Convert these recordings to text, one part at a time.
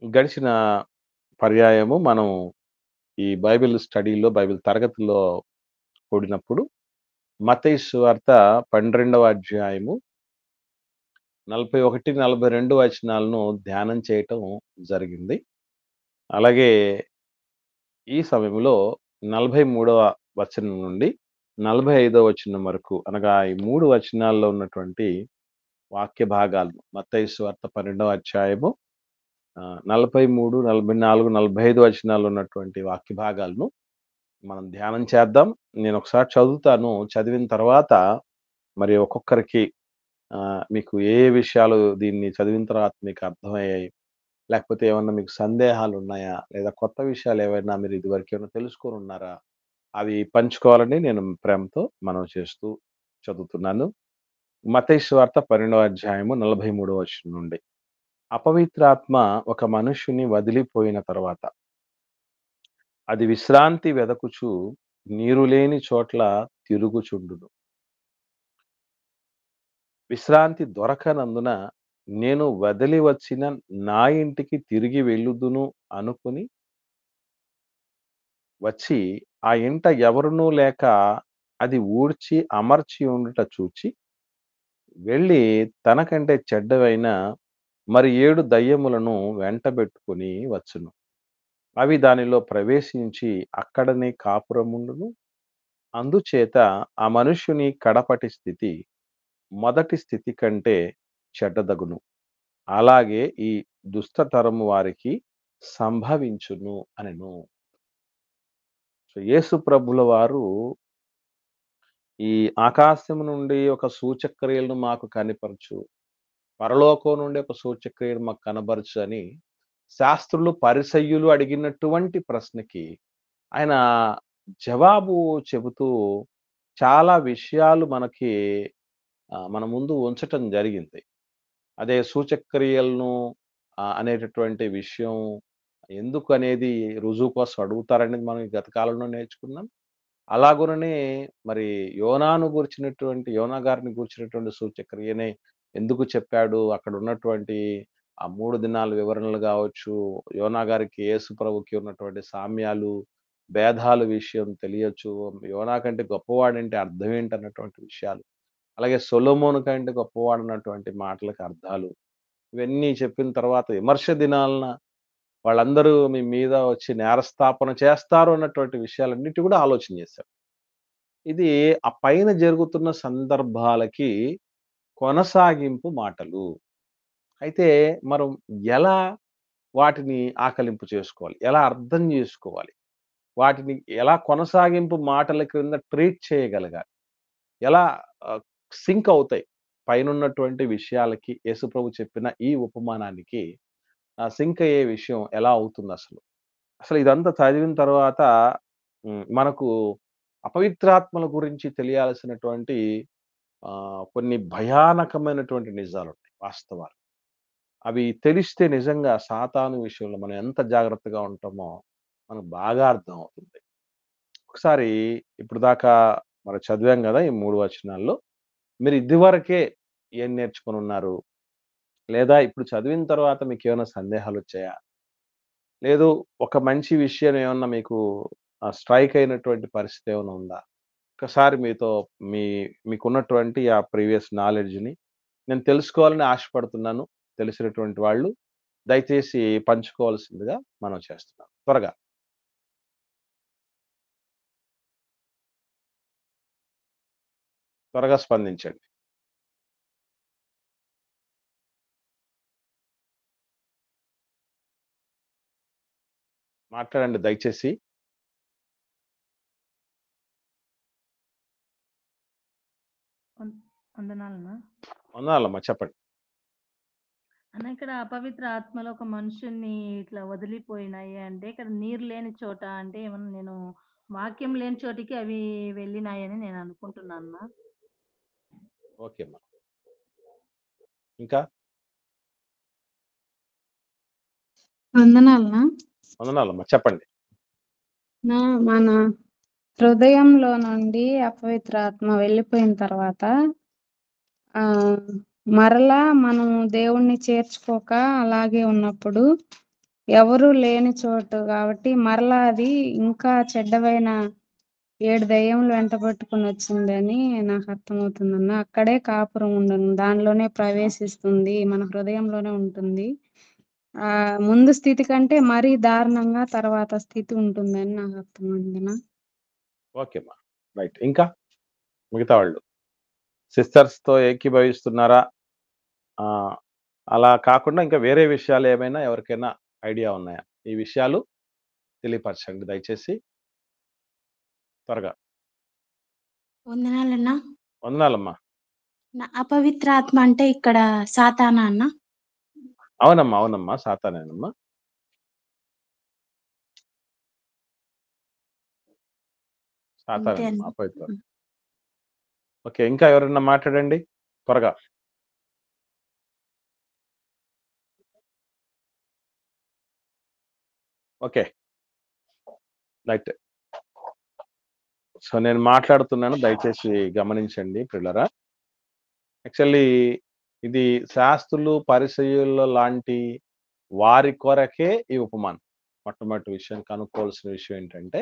గడిచిన పర్యాయము మనం ఈ బైబిల్ స్టడీలో, బైబిల్ తరగతుల్లో కూడినప్పుడు మత్తయి సువార్త 12వ అధ్యాయము 41, 42 వచనాలను ధ్యానం చేయటం జరిగింది. అలాగే ఈ సమయంలో 43వ వచనం నుండి 45వ వచనం వరకు అనగా ఈ 3 వచనాల్లో ఉన్నటువంటి వాక్య భాగాలను మత్తయి సువార్త 12వ అధ్యాయము 43, 44, 45 వచనాల్లో ఉన్నటువంటి వాక్య భాగాలను మనం ధ్యానం చేద్దాం. నేనొకసారి చదువుతాను. చదివిన తర్వాత మరి ఒక్కొక్కరికి మీకు ఏ ఏ విషయాలు దీన్ని చదివిన తర్వాత మీకు అర్థమయ్యాయి? లేకపోతే ఏమన్నా మీకు సందేహాలున్నాయా? లేదా కొత్త విషయాలేవైనా మీరు ఇదివరకు ఏమైనా తెలుసుకొనున్నారా? అవి పంచుకోవాలని నేను ప్రేమతో మనవి చేస్తూ చదువుతున్నాను. మత్తయి సువార్త 12వ అధ్యాయము 43వ వచనం నుండి. అపవిత్రాత్మ ఒక మనుష్యుని వదిలిపోయిన తర్వాత అది విశ్రాంతి వెదకుచు నీరు లేని చోట్ల తిరుగుచుండును. విశ్రాంతి దొరకనందున నేను వదిలి వచ్చిన నా ఇంటికి తిరిగి వెళ్ళుదును అనుకుని వచ్చి ఆ ఇంట ఎవరునూ లేక అది ఊడ్చి అమర్చి ఉండుట చూచి వెళ్ళి తనకంటే చెడ్డవైన మరి 7 దయ్యములను వెంటబెట్టుకొని వచ్చును. అవి దానిలో ప్రవేశించి అక్కడనే కాపురముండును. అందుచేత ఆ మనుష్యుని కడపటి స్థితి మొదటి స్థితి కంటే చెడ్డదగును. అలాగే ఈ దుష్టతరము వారికి సంభవించును అనెను. సో, యేసు ప్రభుల వారు ఈ ఆకాశము నుండి ఒక సూచక్రియలను మాకు కనిపరచు, పరలోకం నుండి ఒక సూచక్రియను మాకు కనబరచు అని శాస్త్రులు, పరిసయ్యులు అడిగినటువంటి ప్రశ్నకి ఆయన జవాబు చెబుతూ చాలా విషయాలు మనకి మన ముందు ఉంచటం జరిగింది. అదే సూచక్రియలను అనేటటువంటి విషయం ఎందుకనేది రుజువు కోసం అడుగుతారనేది మనం ఈ గత కాలంలో నేర్చుకున్నాం. అలాగుననే మరి యోనా గారిని గూర్చినటువంటి సూచక్రియనే ఎందుకు చెప్పాడు? అక్కడున్నటువంటి ఆ 3 దినాల వివరణలు గావచ్చు, యోనా గారికి యేసు ప్రభుకి ఉన్నటువంటి సామ్యాలు, భేదాల విషయం తెలియచ్చు. యోనా కంటే గొప్పవాడంటే అర్థం ఏంటన్నటువంటి విషయాలు. అలాగే సొలొమోను కంటే గొప్పవాడన్నటువంటి మాటలకు అర్థాలు. ఇవన్నీ చెప్పిన తర్వాత విమర్శ దినాలన వాళ్ళందరూ మీ మీద వచ్చి నేరస్థాపన చేస్తారు అన్నటువంటి విషయాలన్నిటి కూడా ఆలోచన చేశారు. ఇది ఆ పైన జరుగుతున్న సందర్భాలకి కొనసాగింపు మాటలు. అయితే మనం ఎలా వాటిని ఆకలింపు చేసుకోవాలి? ఎలా అర్థం జేసుకోవాలి? వాటిని ఎలా కొనసాగింపు మాటల క్రింద ట్రీట్ చేయగలగాలి? ఎలా ఆహ్, సింక్ అవుతాయి? పైనున్నటువంటి విషయాలకి యేసుప్రభు చెప్పిన ఈ ఉపమానానికి సింక్ అయ్యే విషయం ఎలా అవుతుందసలు? అసలు ఇదంతా చదివిన తర్వాత మనకు అపవిత్రాత్మల గురించి తెలియాల్సినటువంటి కొన్ని భయానకమైనటువంటి నిజాలుంటాయి. వాస్తవాలు. అవి తెలిస్తే నిజంగా సాతాను విషయంలో మనం ఎంత జాగ్రత్తగా ఉంటామో మనకు బాగా అర్థమవుతుంది. ఒకసారి ఇప్పుడు దాకా మనం చదివాం గదా! ఈ 3 వచనాల్లో. మీరు ఇదివరకే ఏం నేర్చుకొనున్నారు? లేదా ఇప్పుడు చదివిన తర్వాత మీకేమైనా సందేహాలొచ్చాయా? లేదు ఒక మంచి విషయం ఏమన్నా మీకు స్ట్రైక్ అయినటువంటి పరిస్థితి ఏమైనా ఉందా? ఒక్కసారి మీ మీకున్నటువంటి ఆ ప్రీవియస్ నాలెడ్జ్‌ని నేను తెలుసుకోవాలని ఆశపడుతున్నాను. తెలిసినటువంటి వాళ్ళు దయచేసి పంచుకోవాల్సిందిగా మనవి చేస్తున్నాను. త్వరగా, త్వరగా స్పందించండి. మాట్లాడండి దయచేసి. వం వందనాలన్నా. వందనాలమ్మా చెప్పండి. అన్న ఇక్కడ అపవిత్ర ఆత్మలు ఒక మనుషుడిని ఇట్లా వదిలిపోయినాయి అంటే, ఇక్కడ నీరు లేని చోట అంటే ఏమన్నా నేను వాక్యం లేని చోటికి అవి వెళ్ళినాయని నేను అనుకుంటున్నా అన్న. ఓకే అమ్మా. ఇంకా? వందనాలనా? వందనాలమ్మా చెప్పండి. మన హృదయంలో నుండి అపవిత్ర ఆత్మ వెళ్ళిపోయిన తర్వాత మరలా మనం దేవుణ్ణి చేర్చుకోక అలాగే ఉన్నప్పుడు ఎవరు లేని చోటు కాబట్టి మరలా అది ఇంకా చెడ్డవైన 7 దెయ్యములు వెంటబెట్టుకొని వచ్చిందని నాకు అర్థమవుతుందన్న. అక్కడే కాపురం ఉండును. దానిలోనే ప్రవేశిస్తుంది. మన హృదయంలోనే ఉంటుంది. ముందు స్థితి కంటే మరీ దారుణంగా తర్వాత స్థితి ఉంటుందని నాకు అర్థమైందన్న. ఓకే అమ్మా. రైట్. ఇంకా మిగతా వాళ్ళు సిస్టర్స్‌తో ఏకీభవిస్తున్నారా? అలా కాకుండా ఇంకా వేరే విషయాలు ఏమైనా ఎవరికైనా ఐడియా ఉన్నాయా? ఈ విషయాలు తెలియపరచండి దయచేసి. త్వరగా. వందనాలన్నా. వందనాలమ్మా. అపవిత్రాత్మ అంటే ఇక్కడ సాతానా అన్న? అవునమ్మా. అవునమ్మా. సాతానేనమ్మా. అంతే సాతానేనమ్మా. అండి. అపవిత్రాత్మ. ఓకే. ఇంకా ఎవరైనా మాట్లాడండి త్వరగా. ఓకే. రైట్. సో, నేను మాట్లాడుతున్నాను. దయచేసి గమనించండి ప్రియులారా. యాక్చువల్లీ ఇది శాస్త్రులు, పరిసయ్యుల లాంటి వారి కొరకే ఈ ఉపమానం. మొట్టమొదటి విషయం కనుక్కోవాల్సిన విషయం ఏంటంటే,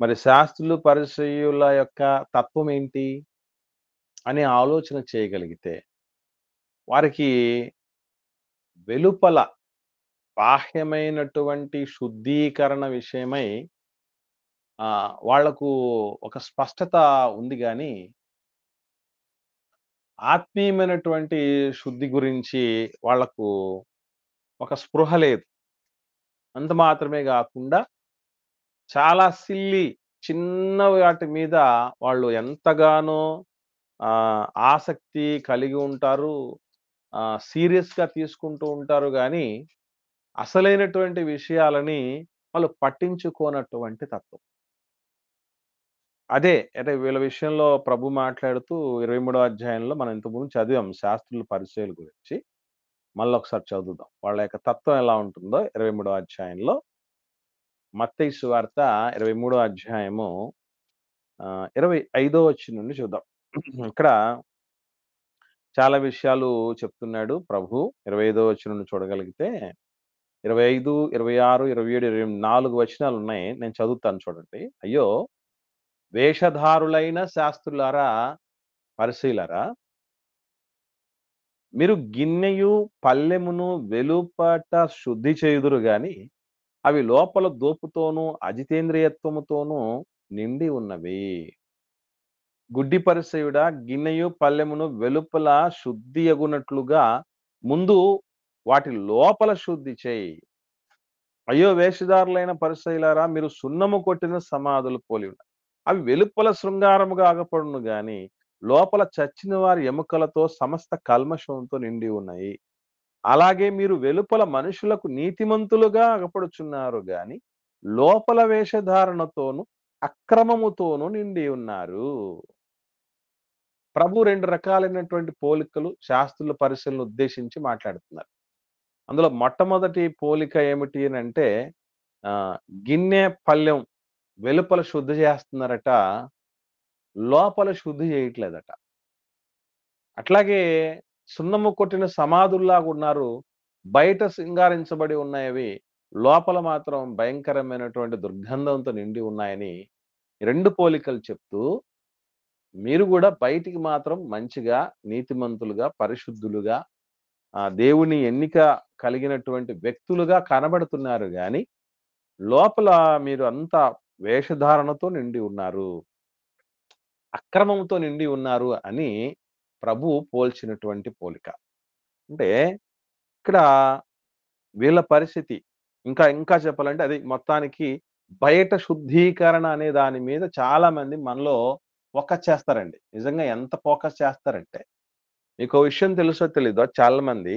మరి శాస్త్రులు, పరిసయ్యుల యొక్క తత్వం ఏంటి అని ఆలోచన చేయగలిగితే, వారికి వెలుపల బాహ్యమైనటువంటి శుద్ధీకరణ విషయమై వాళ్లకు ఒక స్పష్టత ఉంది గాని, ఆత్మీయమైనటువంటి శుద్ధి గురించి వాళ్లకు ఒక స్పృహ లేదు. అంత మాత్రమే గాకుండా చాలా చిన్న వాటి మీద వాళ్ళు ఎంతగానో ఆసక్తి కలిగి ఉంటారు. సీరియస్‌గా తీసుకుంటూ ఉంటారు గానీ, అసలైనటువంటి విషయాలని వాళ్ళు పట్టించుకోనటువంటి తత్వం. అదే అంటే వీళ్ళ విషయంలో ప్రభు మాట్లాడుతూ 23వ అధ్యాయంలో మనం ఇంతకుముందు చదివాం శాస్త్రుల పరిచయాల గురించి. మళ్ళొకసారి చదువుదాం. వాళ్ళ యొక్క తత్వం ఎలా ఉంటుందో 23వ అధ్యాయంలో. మత్తయి సువార్త 23వ అధ్యాయము 25వ వచనం నుండి చూద్దాం. ఇక్కడ చాలా విషయాలు చెప్తున్నాడు ప్రభు. 25వ వచనం నుండి చూడగలిగితే 25, 26, 27, 24 వచనాలు ఉన్నాయి. నేను చదువుతాను చూడండి. అయ్యో! వేషధారులైన శాస్త్రులారా, పరిసయ్యులారా, మీరు గిన్నెయు పల్లెమును వెలుపట శుద్ధి చేయుదురు గాని అవి లోపల దోపుతోనూ అజితేంద్రియత్వముతోనూ నిండి ఉన్నవి. గుడ్డి పరిసయ్యుడా, గిన్నెయు పల్లెమును వెలుపల శుద్ధి అగునట్లుగా ముందు వాటి లోపల శుద్ధి చేయి. అయ్యో వేషధారులైన పరిసయ్యులారా, మీరు సున్నము కొట్టిన సమాధులు పోలి ఉన్నారు. అవి వెలుపల శృంగారముగా అగపడును గాని లోపల చచ్చిన వారి ఎముకలతో సమస్త కల్మషంతో నిండి ఉన్నాయి. అలాగే మీరు వెలుపల మనుషులకు నీతిమంతులుగా అగపడుచున్నారు గాని లోపల వేషధారణతోను అక్రమముతోనూ నిండి ఉన్నారు. ప్రభు 2 రకాలైనటువంటి పోలికలు శాస్త్రుల పరిశీలన ఉద్దేశించి మాట్లాడుతున్నారు. అందులో మొట్టమొదటి పోలిక ఏమిటి అని అంటే గిన్నె పళ్ళెం వెలుపల శుద్ధి చేస్తున్నారట, లోపల శుద్ధి చేయట్లేదట. అట్లాగే సున్నము కొట్టిన సమాధుల్లాగా ఉన్నారు, బయట సింగారించబడి ఉన్నాయవి, లోపల మాత్రం భయంకరమైనటువంటి దుర్గంధంతో నిండి ఉన్నాయని 2 పోలికలు చెప్తూ, మీరు కూడా బయటికి మాత్రం మంచిగా, నీతిమంతులుగా, పరిశుద్ధులుగా, దేవుని ఎన్నిక కలిగినటువంటి వ్యక్తులుగా కనబడుతున్నారు గాని లోపల మీరు అంతా వేషధారణతో నిండి ఉన్నారు, అక్రమంతో నిండి ఉన్నారు అని ప్రభు పోల్చినటువంటి పోలిక. అంటే ఇక్కడ వీళ్ళ పరిస్థితి ఇంకా చెప్పాలంటే అది మొత్తానికి బయట శుద్ధీకరణ అనే దాని మీద చాలా మంది మనలో ఫోకస్ చేస్తారండి. నిజంగా ఎంత ఫోకస్ చేస్తారంటే, మీకు విషయం తెలుసో తెలీదో చాలా మంది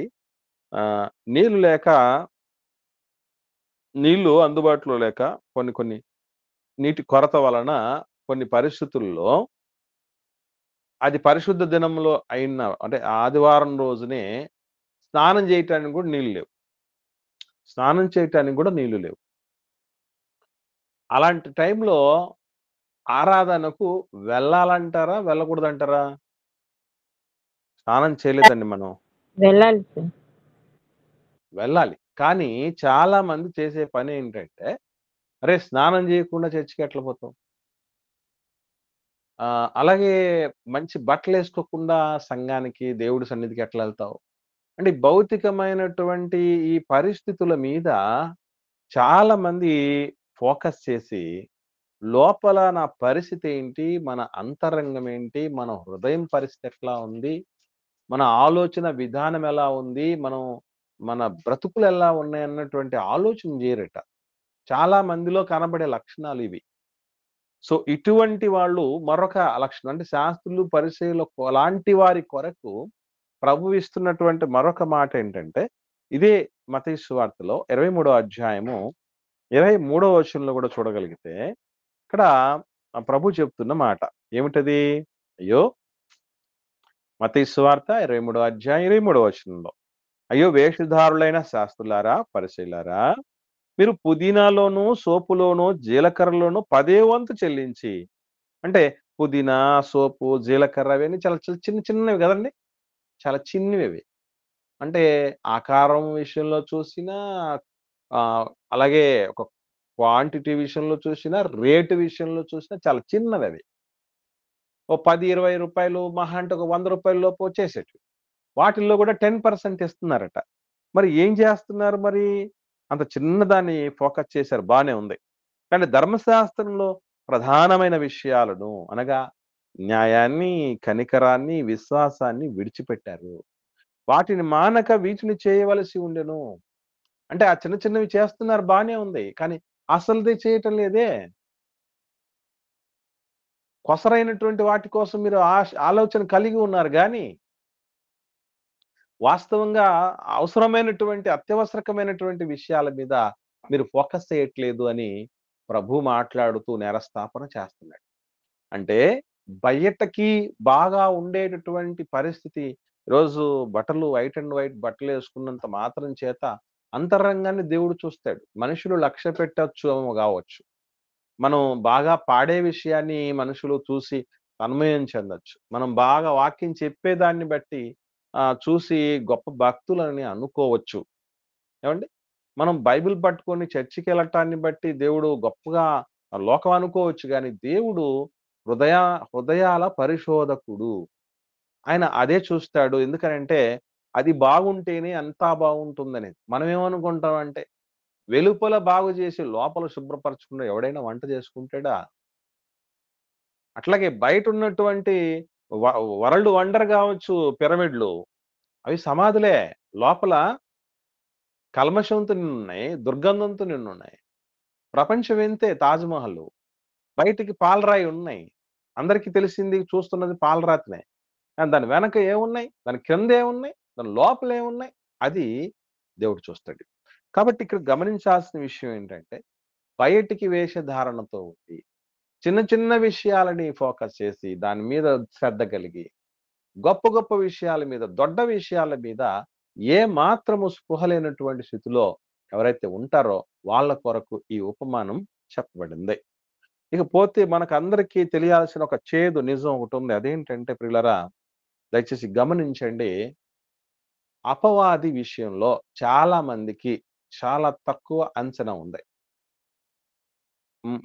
నీళ్లు అందుబాటులో లేక కొన్ని నీటి కొరత వలన కొన్ని పరిస్థితుల్లో అది పరిశుద్ధ దినంలో అంటే ఆదివారం రోజునే స్నానం చేయటానికి కూడా నీళ్లు లేవు. స్నానం చేయటానికి కూడా నీళ్లు లేవు. అలాంటి టైంలో ఆరాధనకు వెళ్ళాలంటారా, వెళ్ళకూడదంటారా? స్నానం చేయలేదండి మనం. వెళ్ళాలి సార్. వెళ్ళాలి. కానీ చాలా మంది చేసే పని ఏంటంటే, అరే! స్నానం చేయకుండా చర్చికి ఎట్లా పోతావు? అలాగే మంచి బట్టలేసుకోకుండా సంఘానికి, దేవుడి సన్నిధికి ఎట్లా ఎళ్తావు? అంటే భౌతికమైనటువంటి ఈ పరిస్థితుల మీద చాలా మంది ఫోకస్ చేసి, లోపల నా పరిస్థితి ఏంటి? మన అంతరంగం ఏంటి? మన హృదయం పరిస్థితి ఎట్లా ఉంది? మన ఆలోచన విధానం ఎలా ఉంది? మన బ్రతుకులు ఎలా ఉన్నాయన్నటువంటి ఆలోచన జేయరట. చాలా మందిలో కనబడే లక్షణాలివి. సో, ఇటువంటి వాళ్ళు మరొక లక్షణం అంటే శాస్త్రులు, పరిసయ్యుల లాంటి వారి కొరకు ప్రభువు ఇస్తున్నటువంటి మరొక మాటేంటంటే, ఇదే మత్తయి సువార్తలో 23వ అధ్యాయము 23వ వచనంలో గూడా చూడగలిగితే, ఇక్కడ ప్రభు చెప్తున్న మాట. ఏమిటది? అయ్యో! మత్తయి సువార్త 23వ అధ్యాయం 23వ వచనంలో. అయ్యో! వేషధారులైన శాస్త్రులారా, పరిసయ్యులారా, మీరు పుదీనాలోను, సోపులోను, జీలకర్రలోను 10 వంతు చెల్లించి అంటే పుదీనా, సోపు, జీలకర్ర అవన్నీ చాలా చాలా చిన్న చిన్నవి గదండీ! చాలా చిన్నవవి. అంటే ఆకారం విషయంలో చూసినా అలాగే ఒక క్వాంటిటీ విషయంలో చూసినా, రేటు విషయంలో చూసినా చాలా చిన్నవవి. ఓ రూ. 10, రూ. 20 మహా అంటే ఒక రూ. 100 లోపు వచ్చేసేటివి. వాటిల్లో గూడా 10% ఇస్తున్నారట. మరి ఏం జేస్తున్నారు మరి? అంత చిన్నదాన్ని ఫోకస్ చేశారు బానే ఉంది. కానీ ధర్మశాస్త్రంలో ప్రధానమైన విషయాలను అనగా న్యాయాన్ని, కనికరాన్ని, విశ్వాసాన్ని విడిచిపెట్టారు. వాటిని మానక వీటిని చేయవలసి ఉండెను. అంటే ఆ చిన్న చిన్నవి చేస్తున్నారు బానే ఉంది. కానీ అసలుది చేయటం లేదే. కొసరైనటువంటి వాటి కోసం మీరు ఆలోచన కలిగి ఉన్నారు గానీ, వాస్తవంగా అవసరమైనటువంటి అత్యవసరకమైనటువంటి విషయాల మీద మీరు ఫోకస్ చేయట్లేదు అని ప్రభువు మాట్లాడుతూ నేరస్థాపన చేస్తున్నాడు. అంటే బయటకి బాగా ఉండేటటువంటి పరిస్థితి ఈరోజు బట్టలు వైట్ అండ్ వైట్ బట్టలేసుకున్నంత మాత్రం చేత అంతరంగాన్ని దేవుడు చూస్తాడు. మనుషులు లక్ష్య పెట్టొచ్చేమో గావచ్చు. మనం బాగా పాడే విషయాన్ని మనుషులు చూసి తన్మయం చెందొచ్చు. మనం బాగా వాక్యం చెప్పేదాన్ని బట్టి చూసి గొప్ప భక్తులని అనుకోవచ్చు. ఏవండీ? మనం బైబిల్ పట్టుకొని చర్చికెళ్ళటాన్ని బట్టి దేవుడు గొప్పగా లోకం అనుకోవచ్చు గానీ, దేవుడు హృదయ హృదయాల పరిశోధకుడు. ఆయన అదే చూస్తాడు. ఎందుకనంటే, అది బాగుంటేనే అంతా బాగుంటుందని. మనమేమనుకుంటామంటే, వెలుపల బాగు చేసి లోపల శుభ్రపరచకుండా ఎవడైనా వంట చేసుకుంటాడా? అట్లాగే బయటున్నటువంటి వ వరల్డ్ వండర్ గావచ్చు పిరమిడ్‌లు. అవి సమాధులే. లోపల కల్మషంతో నిండున్నాయి. దుర్గంధంతో నిండున్నాయి. ప్రపంచం ఇంతే తాజ్‌మహల్. బయటికి పాలరాయి ఉన్నాయి. అందరికీ తెలిసింది చూస్తున్నది పాలరాతినే. కానీ దాని వెనక ఏమున్నాయి? దాని కింద ఏమున్నాయి? దాని లోపల ఏమున్నాయి? అది దేవుడు చూస్తాడు. కాబట్టి ఇక్కడ గమనించాల్సిన విషయం ఏంటంటే, బయటికి వేషధారణతో ఉండి, చిన్న చిన్న విషయాలని ఫోకస్ చేసి, దాని మీద శ్రద్ధ కలిగి, గొప్ప గొప్ప విషయాల మీద, దొడ్డ విషయాల మీద ఏ మాత్రము స్పృహ లేనటువంటి స్థితిలో ఎవరైతే ఉంటారో వాళ్ళ కొరకు ఈ ఉపమానం చెప్పబడింది. ఇకపోతే మనకందరికీ తెలియాల్సిన ఒక చేదు నిజం ఒకటుంది. అదేంటంటే ప్రియులారా, దయచేసి గమనించండి. అపవాది విషయంలో చాలా మందికి చాలా తక్కువ అంచనా ఉంది.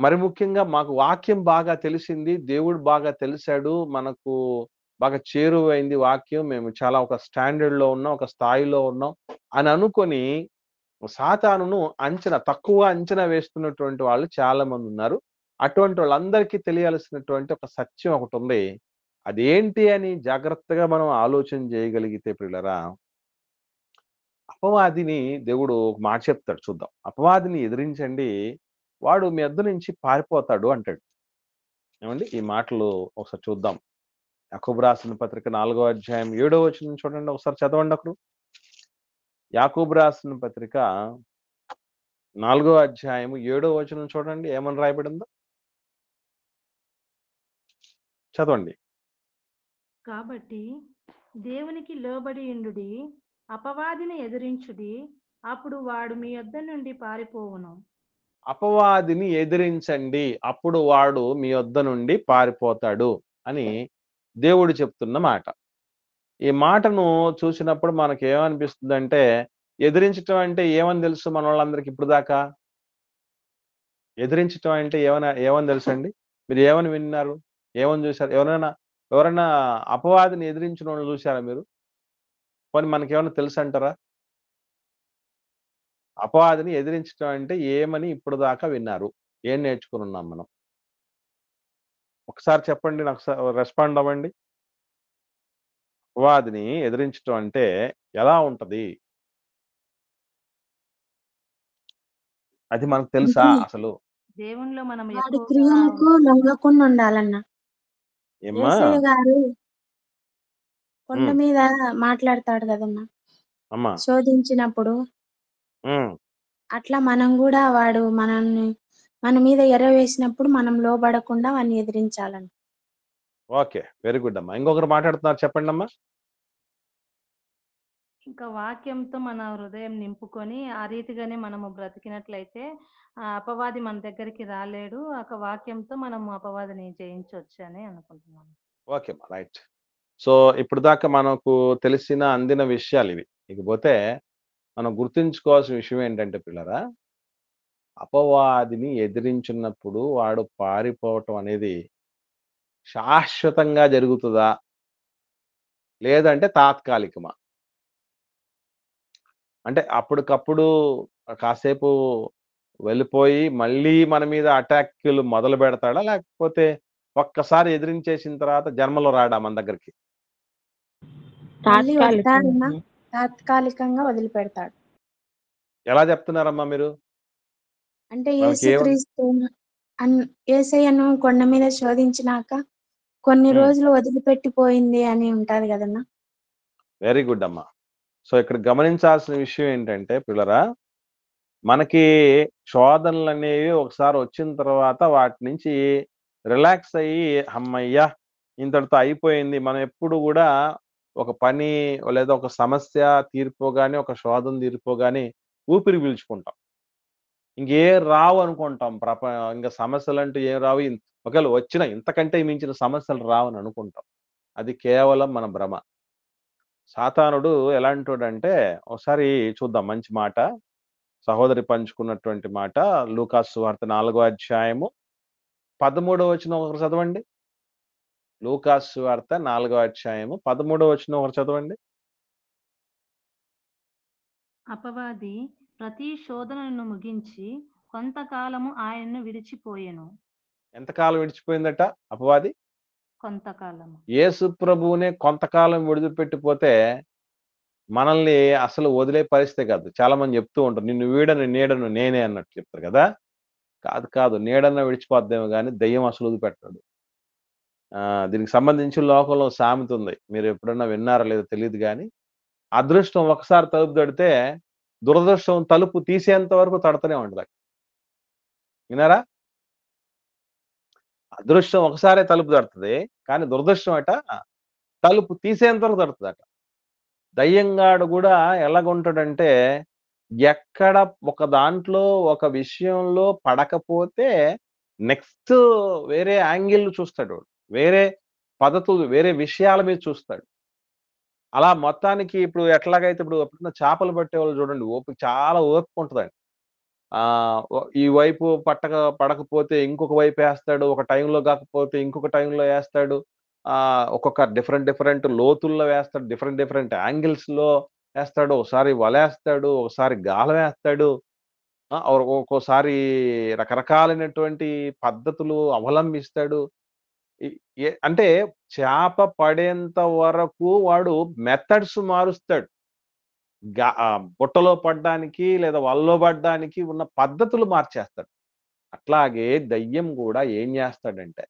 మరి ముఖ్యంగా మాకు వాక్యం బాగా తెలిసింది. దేవుడు బాగా తెలిసాడు. మనకు బాగా చేరువైంది వాక్యం. మేము చాలా ఒక స్టాండర్డ్‌లో ఉన్నాం. ఒక స్థాయిలో ఉన్నాం అని అనుకోని సాతానును తక్కువ అంచనా వేస్తున్నటువంటి వాళ్ళు చాలా మందున్నారు. అటువంటి వాళ్ళందరికీ తెలియాల్సినటువంటి ఒక సత్యం ఒకటుంది. అదేంటి అని జాగ్రత్తగా మనం ఆలోచన చేయగలిగితే ప్రియులారా, అపవాదిని దేవుడు ఒక మాట చెప్తాడు చూద్దాం. అపవాదిని ఎదిరించండి, వాడు మీ యొద్ద నుంచి పారిపోతాడు అంటాడు. ఏమండి? ఈ మాటలు ఒకసారి చూద్దాం. యాకోబు రాసిన పత్రిక 4వ అధ్యాయం 7వ వచనం చూడండి. ఒకసారి చదవండి అక్కడ. యాకోబు రాసిన పత్రిక 4వ అధ్యాయం 7వ వచనం చూడండి. ఏమని రాయబడిందో? చదవండి. కాబట్టి దేవునికి లోబడియుండుడి, అపవాదిని ఎదిరించుడి, అప్పుడు వాడు మీ యొద్ద నుండి పారిపోవును. అపవాదిని ఎదిరించండి, అప్పుడు వాడు మీ యొద్ద నుండి పారిపోతాడు అని దేవుడు చెప్తున్న మాట. ఈ మాటను చూసినప్పుడు మనకేమనిపిస్తుందంటే, ఎదిరించటం అంటే ఏమని తెలుసు మన వాళ్ళందరికి ఇప్పుడు దాకా? ఎదిరించటం అంటే ఏమని తెలుసండి? మీరు ఏమని విన్నారు? ఏమని చూసారు? ఎవరైనా అపవాదిని ఎదిరించినోళ్ళని చూసారా మీరు? పోనీ మనకేమన్నా తెలుసంటారా? అపవాదిని ఎదిరించటం అంటే ఏమని ఇప్పుడు దాకా విన్నారు? ఏం నేర్చుకునున్నాం మనం? ఒకసారి చెప్పండి. నాకు రెస్పాండ్ అవ్వండి. అపవాదిని ఎదిరించటం అంటే ఎలా ఉంటది? అది మనకు తెలుసా అంటే అసలు? దేవునిలో మనం వాడి ఎక్కువగా క్రియలకు లొంగకుండా ఉండాలన్న. ఏమ్మా? యేసయ్య గారు కొండ హ్మ్. మీద మాట్లాడతాడు కదన్నా అమ్మా. శోధించినప్పుడు. హ్మ్. అట్లా మనం కూడా వాడు మన మీద ఎర్ర వేసినప్పుడు మనం లోబడకుండా వాడిని ఎదిరించాలని. ఓకే. వెరీ గుడ్ అమ్మా. ఇంకొకరు మాట్లాడుతున్నారు చెప్పండమ్మా. ఇంకా వాక్యంతో మన హృదయం నింపుకొని ఆ రీతిగానే మనము బ్రతికినట్లయితే ఆ అపవాది మన దగ్గరికి రాలేడు. వాక్యంతో మనము అపవాదిని జయించొచ్చు అని అనుకుంటున్నాను. ఓకే అమ్మా. రైట్. సో, ఇప్పటిదాకా మనకు అందిన విషయాలివి. ఇకపోతే మనం గుర్తుంచుకోవాల్సిన విషయం ఏంటంటే పిల్లరా, అపవాదిని ఎదిరించినప్పుడు వాడు పారిపోవటం అనేది శాశ్వతంగా జరుగుతదా? లేదంటే తాత్కాలికమా? అంటే అప్పటికప్పుడు కాసేపు వెళ్ళిపోయి మళ్ళీ మన మీద అటాక్‌లు మొదలుపెడతాడా? లేకపోతే ఒక్కసారి ఎదిరించేసిన తర్వాత జన్మలో రాడా మన దగ్గరికి? మళ్ళీ తాత్కాలికంగా. వస్తాడన్నా తాత్కాలికంగా వదిలిపెడతాడు. ఎలా చెప్తున్నారమ్మా మీరు? అంటే మనకేమని యేసయ్యను కొండ మీద శోధించినాక కొన్ని హ్మ్. రోజులు వదిలిపెట్టిపోయింది అని ఉంటది కదన్నా. వెరీ గుడ్ అమ్మా. సో, ఇక్కడ గమనించాల్సిన విషయం ఏంటంటే పిల్లరా, మనకి శోధనలనేవి ఒకసారి వచ్చిన తర్వాత వాటి నుంచి రిలాక్స్ అయ్యి, హమ్మయ్య! ఇంతటితో అయిపోయింది. మనం ఎప్పుడు గూడా ఒక పని లేదా ఒక సమస్య తీరిపోగానే, ఒక శోధన తీరిపోగానే ఊపిరి పీల్చుకుంటాం. ఇంకేం రావు అనుకుంటాం. ఇంక సమస్యలంటూ ఏం రావు. ఒకవేళ వచ్చినా ఇంతకంటే మించిన సమస్యలు రావని అనుకుంటాం. అది కేవలం మన భ్రమ. సాతానుడు ఎలాంటోడంటే ఒకసారి చూద్దాం మంచి మాట. సహోదరి పంచుకున్నటువంటి మాట లూకాసు సువార్త 4వ అధ్యాయము 13వ వచనం ఒకరు చదవండి. లూకాసు సువార్త 4వ అధ్యాయము 13వ వచనం ఒకరు చదవండి. అపవాది ప్రతి శోధనను ముగించి కొంతకాలము ఆయనను విడిచిపోయెను. ఎంతకాలం విడిచిపోయిందట అపవాది? కొంతకాలము. యేసు ప్రభువునే కొంతకాలం విడిచిపెట్టిపోతే మనల్ని అసలు వదిలే పరిస్థితే కాదు. చాలా మంది చెప్తూ ఉంటారు. నిన్ను వీడను నీడను నేనే అన్నట్టు చెప్తారు కదా! కాదు కాదు. నీడన్నా విడిచిపోద్దేమో గానీ దెయ్యం అసలు వదిలిపెట్టదు. దీనికి సంబంధించి లోకంలో సామెత ఉంది. మీరు ఎప్పుడన్నా విన్నారో లేదో తెలీదు గానీ, అదృష్టం ఒకసారి తలుపు తడితే, దురదృష్టం తలుపు తీసేంత వరకు తడతనే ఉంటదట. విన్నారా? అదృష్టం ఒకసారే తలుపు తడతది. కానీ దురదృష్టం తలుపు తీసేంత వరకు తడతదట. దయ్యంగాడు గూడా ఎలాగుంటాడంటే, ఎక్కడ ఒక దాంట్లో ఒక విషయంలో పడకపోతే నెక్స్ట్ వేరే యాంగిల్ చూస్తాడు వాడు. వేరే పద్ధతులు, వేరే విషయాల మీద చూస్తాడు. అలా మొత్తానికి ఇప్పుడు ఎట్లాగైతే ఇప్పుడు ఎప్పుడన్నా చేపలు పట్టేవాళ్ళు చూడండి చాలా ఓపిక ఉంటదండి. ఈ వైపు పడకపోతే ఇంకొక వైపు ఏస్తాడు. ఒక టైంలో కాకపోతే ఇంకొక టైంలో ఏస్తాడు. ఒక్కొక్క డిఫరెంట్ లోతుల్లో వేస్తాడు. డిఫరెంట్ యాంగిల్స్‌లో ఏస్తాడు. ఒకసారి వలేస్తాడు. ఒకసారి గాలం ఏస్తాడు. ఒక్కోసారి రకరకాలైనటువంటి పద్ధతులు అవలంబిస్తాడు. ఇ అంటే చేప పడేంత వరకు వాడు మెథడ్స్ మారుస్తాడు. బుట్టలో పడ్డానికి లేదా వలలో పడ్డానికి ఉన్న పద్ధతులు మార్చేస్తాడు. అట్లాగే దయ్యం గూడా ఏం జేస్తాడంటే,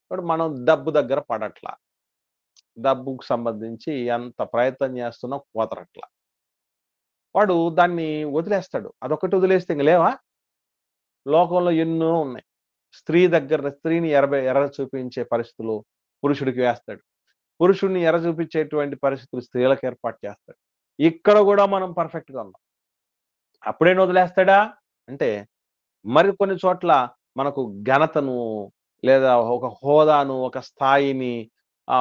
ఇప్పుడు మనం డబ్బు దగ్గర పడట్లా. డబ్బుకు సంబంధించి ఎంత ప్రయత్నం జేస్తున్నా కుదరట్లా. వాడు దాన్ని వదిలేస్తాడు. అదొక్కటి వదిలేస్తే ఇంక లేవా? లోకంలో ఎన్నో ఉన్నాయి. స్త్రీని ఎర్ర చూపించే పరిస్థితులు పురుషుడికి వేస్తాడు. పురుషుడిని ఎర్ర చూపించేటువంటి పరిస్థితులు స్త్రీలకు ఏర్పాటు చేస్తాడు. ఇక్కడ గూడా మనం పర్ఫెక్ట్‌గా ఉన్నాం. అప్పుడేనా వదిలేస్తాడా? అంటే మరి కొన్ని చోట్ల మనకు ఘనతను లేదా ఒక హోదాను, ఒక స్థాయిని,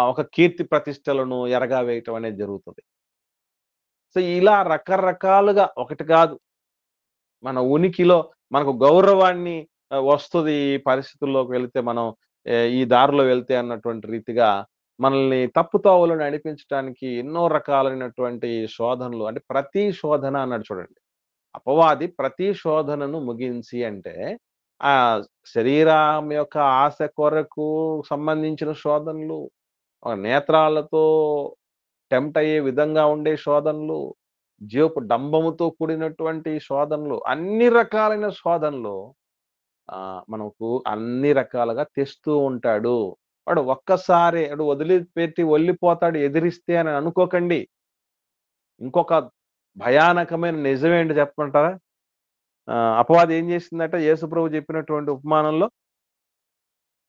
ఒక కీర్తి ప్రతిష్టలను ఎరగా వేయటం అనేది జరుగుతది. సో ఇలా రకరకాలుగా ఒకటి కాదు. మన ఉనికిలో మనకు గౌరవాన్ని వస్తది ఈ పరిస్థితుల్లోకి వెళితే మనం ఈ దారిలో వెళ్తే అన్నటువంటి రీతిగా మనల్ని తప్పుతోవలో నడిపించడానికి ఎన్నో రకాలైనటువంటి శోధనలు అంటే ప్రతి శోధన అన్నాడు చూడండి. అపవాది ప్రతి శోధనను ముగించి అంటే ఆ శరీరం యొక్క ఆశ కొరకు సంబంధించిన శోధనలు, నేత్రాలతో టెంప్ట్ అయ్యే విధంగా ఉండే శోధనలు, జీవపు డంబముతో కూడినటువంటి శోధనలు, అన్ని రకాలైన శోధనలు మనకు అన్ని రకాలుగా తెస్తూ ఉంటాడు. వాడు ఒక్కసారి వాడు వదిలిపెట్టి వెళ్ళిపోతాడు ఎదిరిస్తే అని అనుకోకండి. ఇంకొక భయానకమైన నిజమేంటి చెప్పమంటారా? అపవాది ఏం చేసిందట యేసుప్రభు చెప్పినటువంటి ఉపమానంలో?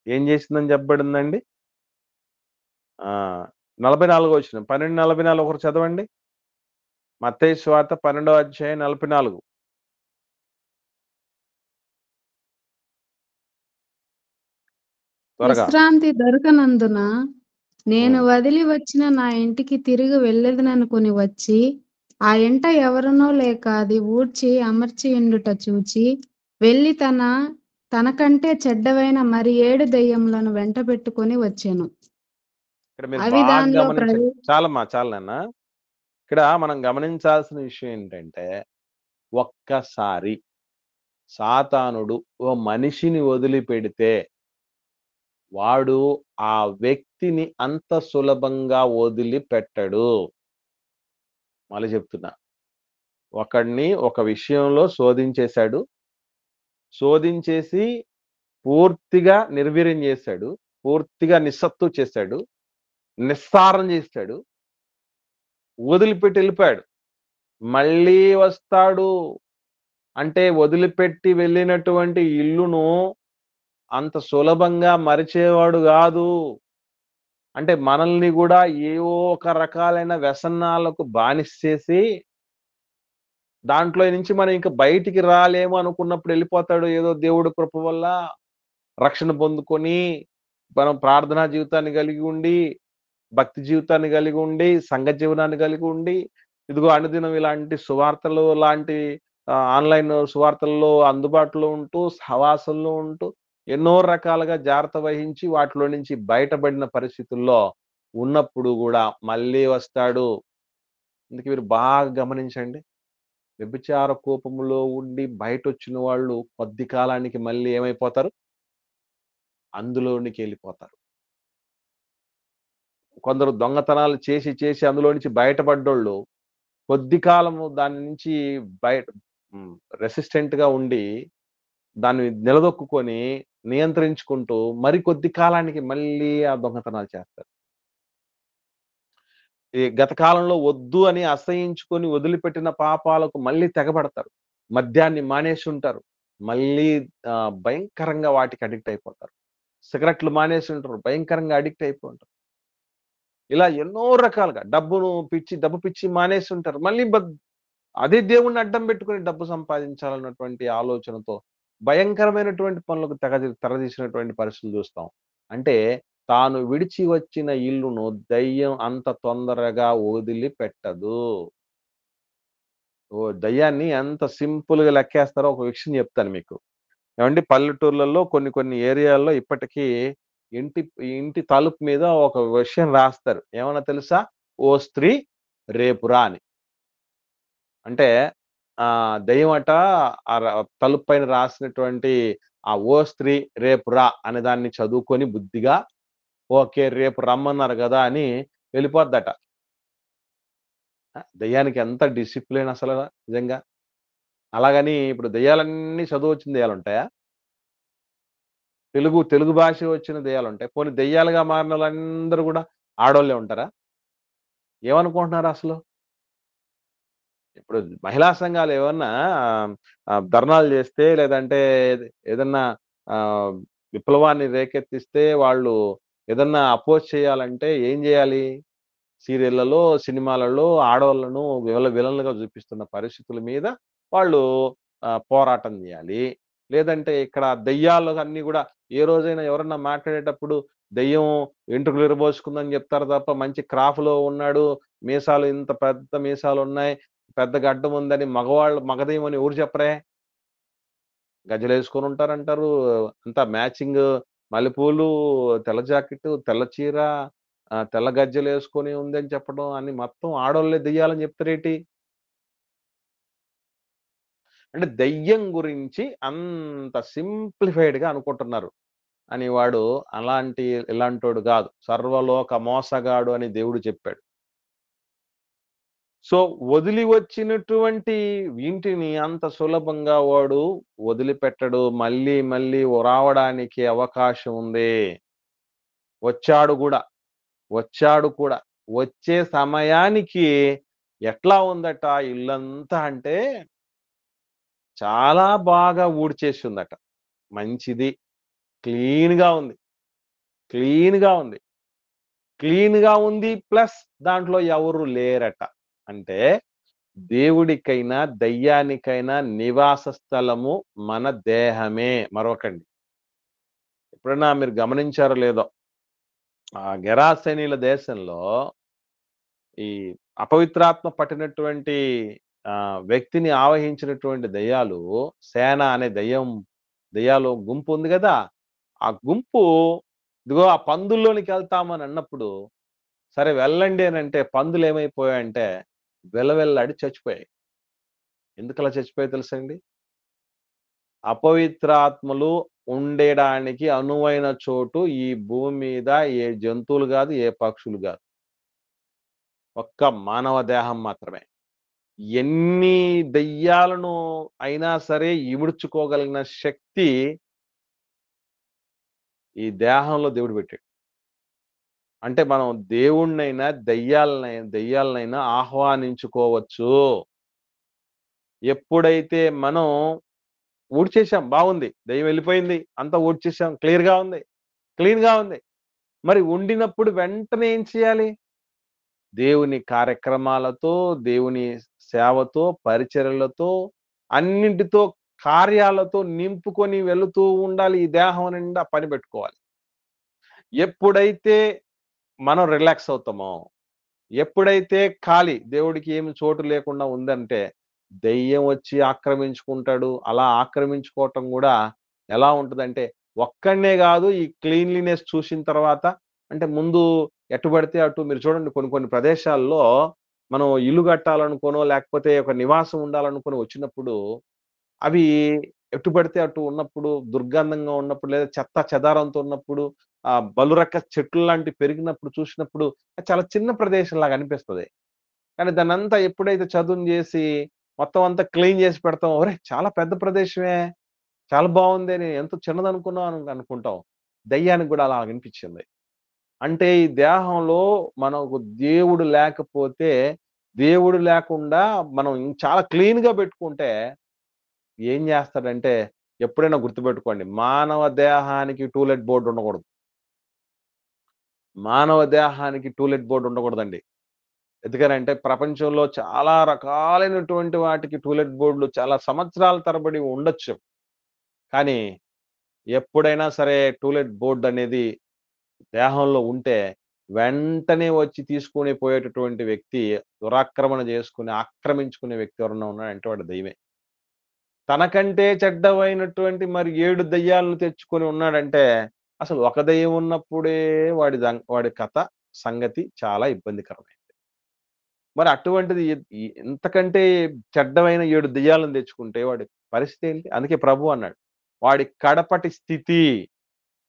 ఏం చేసిందని చెప్పబడిందండి? 44 వచనం 12:44 ఒకరు చదవండి. మత్తయి సువార్త 12వ అధ్యాయం 44. త్వరగా. విశ్రాంతి దొరకనందున నేను వదిలి వచ్చిన నా ఇంటికి తిరిగి వెళ్ళేదననుకుని వచ్చి ఆ ఇంట ఎవరునో లేక అది ఊడ్చి అమర్చి ఉండుట చూచి వెళ్ళి తనకంటే చెడ్డవైన మరి 7 దెయ్యములను వెంట పెట్టుకొని వచ్చాను. ఇక్కడ మీరు అవి బాగా దానిలో గమనించండి. చాలమ్మా చాలు నాన్న. ఇక్కడ మనం గమనించాల్సిన విషయం ఏంటంటే ఒక్కసారి సాతానుడు ఓ మనిషిని వదిలిపెడితే వాడు ఆ వ్యక్తిని అంత సులభంగా వదిలిపెట్టడు. మళ్ళీ చెప్తున్నా. ఒకడిని ఒక విషయంలో శోధించేశాడు. శోధించేసి పూర్తిగా నిర్వీర్యం చేశాడు. పూర్తిగా నిస్సత్తు చేశాడు. నిస్సారం చేశాడు. వదిలిపెట్టి వెళ్ళిపోయాడు. మళ్ళీ వస్తాడు. అంటే వదిలిపెట్టి వెళ్ళినటువంటి ఇల్లును అంత సులభంగా మరిచేవాడు గాదు. అంటే మనల్ని గూడా ఏవో ఒక రకాలైన వ్యసనాలకు బానిస చేసి దాంట్లో నుంచి మనం ఇంక బయటికి రాలేము అనుకున్నప్పుడు వెళ్ళిపోతాడు. ఏదో దేవుడి కృప వల్ల రక్షణ పొందుకొని మనం ప్రార్థనా జీవితాన్ని కలిగి ఉండి, భక్తి జీవితాన్ని కలిగి ఉండి, సంఘ జీవనాన్ని కలిగి ఉండి, ఇదిగో అనుదినం ఇలాంటి సువార్తలు లాంటి ఆన్‌లైన్ సువార్తల్లో అందుబాటులో ఉంటూ, సహవాసంలో ఉంటూ, ఎన్నో రకాలుగా జాగ్రత్త వహించి వాటిలో నుంచి బయటపడిన పరిస్థితుల్లో ఉన్నప్పుడు గూడా మళ్ళీ వస్తాడు. అందుకే మీరు బాగా గమనించండి. వ్యభిచార కోపములో ఉండి బయటొచ్చిన వాళ్ళు కొద్ది కాలానికి మళ్ళీ ఏమైపోతారు? అందులోనికి వెళ్ళిపోతారు. కొందరు దొంగతనాలు చేసి అందులో నుంచి బయటపడ్డోళ్ళు కొద్ది కాలము దాని నుంచి బయట రెసిస్టెంట్‌గా ఉండి దాన్ని నిలదొక్కుకొని నియంత్రించుకుంటూ మరి కొద్ది కాలానికి మళ్ళీ ఆ దొంగతనాలు చేస్తారు. ఈ గత కాలంలో వద్దు అని అసహించుకొని వదిలిపెట్టిన పాపాలకు మళ్ళీ తెగబడతారు. మద్యాన్ని మానేసి ఉంటారు. మళ్ళీ భయంకరంగా వాటికి అడిక్ట్ అయిపోతారు. సిగరెట్లు మానేసి ఉంటారు. భయంకరంగా అడిక్ట్ అయిపోయి ఉంటారు. ఇలా ఎన్నో రకాలుగా డబ్బు పిచ్చి మానేసి ఉంటారు. మళ్ళీ అదే దేవుణ్ణి అడ్డం పెట్టుకొని డబ్బు సంపాదించాలన్నటువంటి ఆలోచనతో భయంకరమైనటువంటి పనులకు తెరదీసినటువంటి పరిస్థితులు చూస్తాం. అంటే తాను విడిచి వచ్చిన ఇల్లును దయ్యం అంత తొందరగా వదిలిపెట్టదు. దయ్యాన్ని ఎంత సింపుల్‌గా లెక్కేస్తారో ఒక విషయం చెప్తాను మీకు. ఏవండీ పల్లెటూర్లలో కొన్ని ఏరియాల్లో ఇప్పటికీ ఇంటి తలుపు మీద ఒక విషయం రాస్తారు. ఏమన్నా తెలుసా? ఓ స్త్రీ రేపురా అని. అంటే దెయ్యమట తలుపు పైన రాసినటువంటి ఓ స్త్రీ రేపు రా అనే దాన్ని చదువుకొని బుద్ధిగా ఓకే రేపు రమ్మన్నారు గదా అని వెళ్ళిపోద్దట. దెయ్యానికి ఎంత డిసిప్లిన్ అసలు నిజంగా. అలాగని ఇప్పుడు దెయ్యాలన్నీ చదువొచ్చిన దెయ్యాలుంటాయా? తెలుగు భాష వచ్చిన దెయ్యాలుంటాయి. పోనీ దెయ్యాలుగా మారినోళ్ళందరూ గూడా ఆడోళ్ళే ఉంటారా? ఏమనుకుంటున్నారు అసలు? ఇప్పుడు మహిళా సంఘాలు ఏమన్నా ధర్నాలు చేస్తే లేదంటే ఏదన్నా విప్లవాన్ని రేకెత్తిస్తే వాళ్ళు ఏదన్నా అపోజ్ చేయాలంటే ఏం చేయాలి? సీరియళ్లలో, సినిమాలలో ఆడోళ్ళను విలన్లుగా చూపిస్తున్న పరిస్థితుల మీద వాళ్ళు పోరాటం చేయాలి. లేదంటే ఇక్కడ దెయ్యాలు అన్నీ గూడా ఏ రోజైనా ఎవరన్నా మాట్లాడేటప్పుడు దెయ్యం వెంట్రుకలు విరబోసుకుందని చెప్తారు తప్ప మంచి క్రాఫ్‌లో ఉన్నాడు, మీసాలు ఇంత పెద్ద మీసాలున్నాయి, పెద్ద గడ్డం ఉందని మగ దెయ్యం అని ఎవరు చెప్పరే? గజ్జెలేసుకొని ఉంటారంటారు. అంతా మ్యాచింగ్ మల్లెపూలు, తెల్ల జాకెట్టు, తెల్ల చీర, తెల్ల గజ్జెలేసుకొని ఉందని చెప్పడం అని మొత్తం ఆడోళ్ళే దెయ్యాలని చెప్తారేటి? అంటే దెయ్యం గురించి అంత సింప్లిఫైడ్‌గా అనుకుంటున్నారు. అని వాడు ఇలాంటోడు గాదు. సర్వలోక మోసగాడు అని దేవుడు చెప్పాడు. సో, వదిలి వచ్చినటువంటి వీటిని అంత సులభంగా వాడు వదిలిపెట్టడు. మళ్ళీ మళ్ళీ రావడానికి అవకాశం ఉంది. వచ్చాడు గూడా. వచ్చాడు కూడా. వచ్చే సమయానికి ఎట్లా ఉందట ఇల్లంతా అంటే, చాలా బాగా ఊడ్చేసుందట. మంచిది. క్లీన్‌గా ఉంది. క్లీన్‌గా ఉంది. క్లీన్‌గా ఉంది. ప్లస్ దాంట్లో ఎవరు లేరట. అంటే దేవుడికైనా, దయ్యానికైనా నివాస స్థలము మన దేహమే. మరొకండి. ఎప్పుడైనా మీరు గమనించారో లేదో, గెరాసేనీల దేశంలో ఈ అపవిత్రాత్మ పట్టినటువంటి వ్యక్తిని ఆవహించినటువంటి దెయ్యాలు, సేన అనే దెయ్యాలు గుంపు ఉంది గదా! ఆ గుంపు ఇదిగో ఆ పందుల్లోనికెళ్తామని అన్నప్పుడు, సరే వెళ్ళండి అనంటే పందులేమైపోయాయంటే వెలవెల్లాడి చచ్చిపోయాయి. ఎందుకలా చచ్చిపోయాయో తెలుసా అండి? అపవిత్రాత్మలు ఉండడానికి అనువైన చోటు ఈ భూమి మీద ఏ జంతువులు గాదు, ఏ పక్షులు గాదు. ఒక్క మానవ దేహం మాత్రమే. ఎన్ని దెయ్యాలను అయినా సరే ఇముడ్చుకోగలిగిన శక్తి ఈ దేహంలో దేవుడు పెట్టాడు. అంటే మనం దేవుడినైనా, దెయ్యాలనైనా ఆహ్వానించుకోవచ్చు. ఎప్పుడైతే మనం ఊడ్చేసాం బావుంది. దెయ్యం వెళ్ళిపోయింది. అంతా ఊడ్చేసాం. క్లియర్‌గా ఉంది. క్లీన్‌గా ఉంది. మరి ఉండినప్పుడు వెంటనే ఏం చేయాలి? దేవుని కార్యక్రమాలతో, దేవుని సేవతో, పరిచర్యలతో, అన్నింటితో కార్యాలతో నింపుకొని వెళుతూ ఉండాలి. ఈ దేహం నిండా పని పెట్టుకోవాలి. ఎప్పుడైతే మనం రిలాక్స్ అవుతామో, ఎప్పుడైతే ఖాళీ దేవుడికి ఏమి చోటు లేకుండా ఉందంటే, దెయ్యం వచ్చి ఆక్రమించుకుంటాడు. అలా ఆక్రమించుకోవటం గూడా ఎలా ఉంటదంటే, ఒక్కడినే గాదు ఈ క్లీన్లీనెస్ చూసిన తర్వాత అంటే ముందు ఎటు పడితే అటు మీరు చూడండి కొన్ని కొన్ని ప్రదేశాల్లో మనం ఇల్లు కట్టాలనుకోనో, లేకపోతే ఒక నివాసం ఉండాలనుకోని వచ్చినప్పుడు, అవి ఎటు పడితే అటు ఉన్నప్పుడు, దుర్గంధంగా ఉన్నప్పుడు, లేదా చెత్తా చెదారంతో ఉన్నప్పుడు, బలురక్క చెట్లు లాంటివి పెరిగినప్పుడు చూసినప్పుడు అది చాలా చిన్న ప్రదేశంలాగా అనిపిస్తది. కానీ దాన్నంతా ఎప్పుడైతే చదును జేసి, మొత్తం అంతా క్లీన్ జేసి పెడతామో, ఒరేయ్! చాలా పెద్ద ప్రదేశమే. చాలా బావుందే. నేను ఎంతో చిన్నదనుకున్నాం అనుకుంటాం. దెయ్యానికి గూడా అలా అనిపిచ్చింది. అంటే ఈ దేహంలో మనకు దేవుడు లేకపోతే, దేవుడు లేకుండా మనం చాలా క్లీన్‌గా పెట్టుకుంటే ఏం జేస్తాడంటే, ఎప్పుడైనా గుర్తుపెట్టుకోండి. మానవ దేహానికి టూలెట్ బోర్డ్ ఉండకూడదు. మానవ దేహానికి టూలెట్ బోర్డ్ ఉండకూడదండి. ఎందుకనంటే ప్రపంచంలో చాలా రకాలైనటువంటి వాటికి టూలెట్ బోర్డ్‌లు చాలా సంవత్సరాల తరబడి ఉండొచ్చు. కానీ ఎప్పుడైనా సరే టూలెట్ బోర్డ్ అనేది దేహంలో ఉంటే వెంటనే వచ్చి తీసుకొని పోయేటటువంటి వ్యక్తి, దురాక్రమణ చేసుకొని, ఆక్రమించుకునే వ్యక్తి ఎవరన్నా ఉన్నాడంటే వాడు దెయ్యమే. తనకంటే చెడ్డవైనటువంటి మరి 7 దెయ్యాలను తెచ్చుకొని ఉన్నాడంటే, అసలు ఒక దెయ్యం ఉన్నప్పుడే వాడి కథ, సంగతి చాలా ఇబ్బందికరమైంది. మరి అటువంటిది ఇంతకంటే చెడ్డమైన 7 దెయ్యాలను తెచ్చుకుంటే వాడి పరిస్థితి ఏంటి? అందుకే ప్రభువు అన్నాడు. వాడి కడపటి స్థితి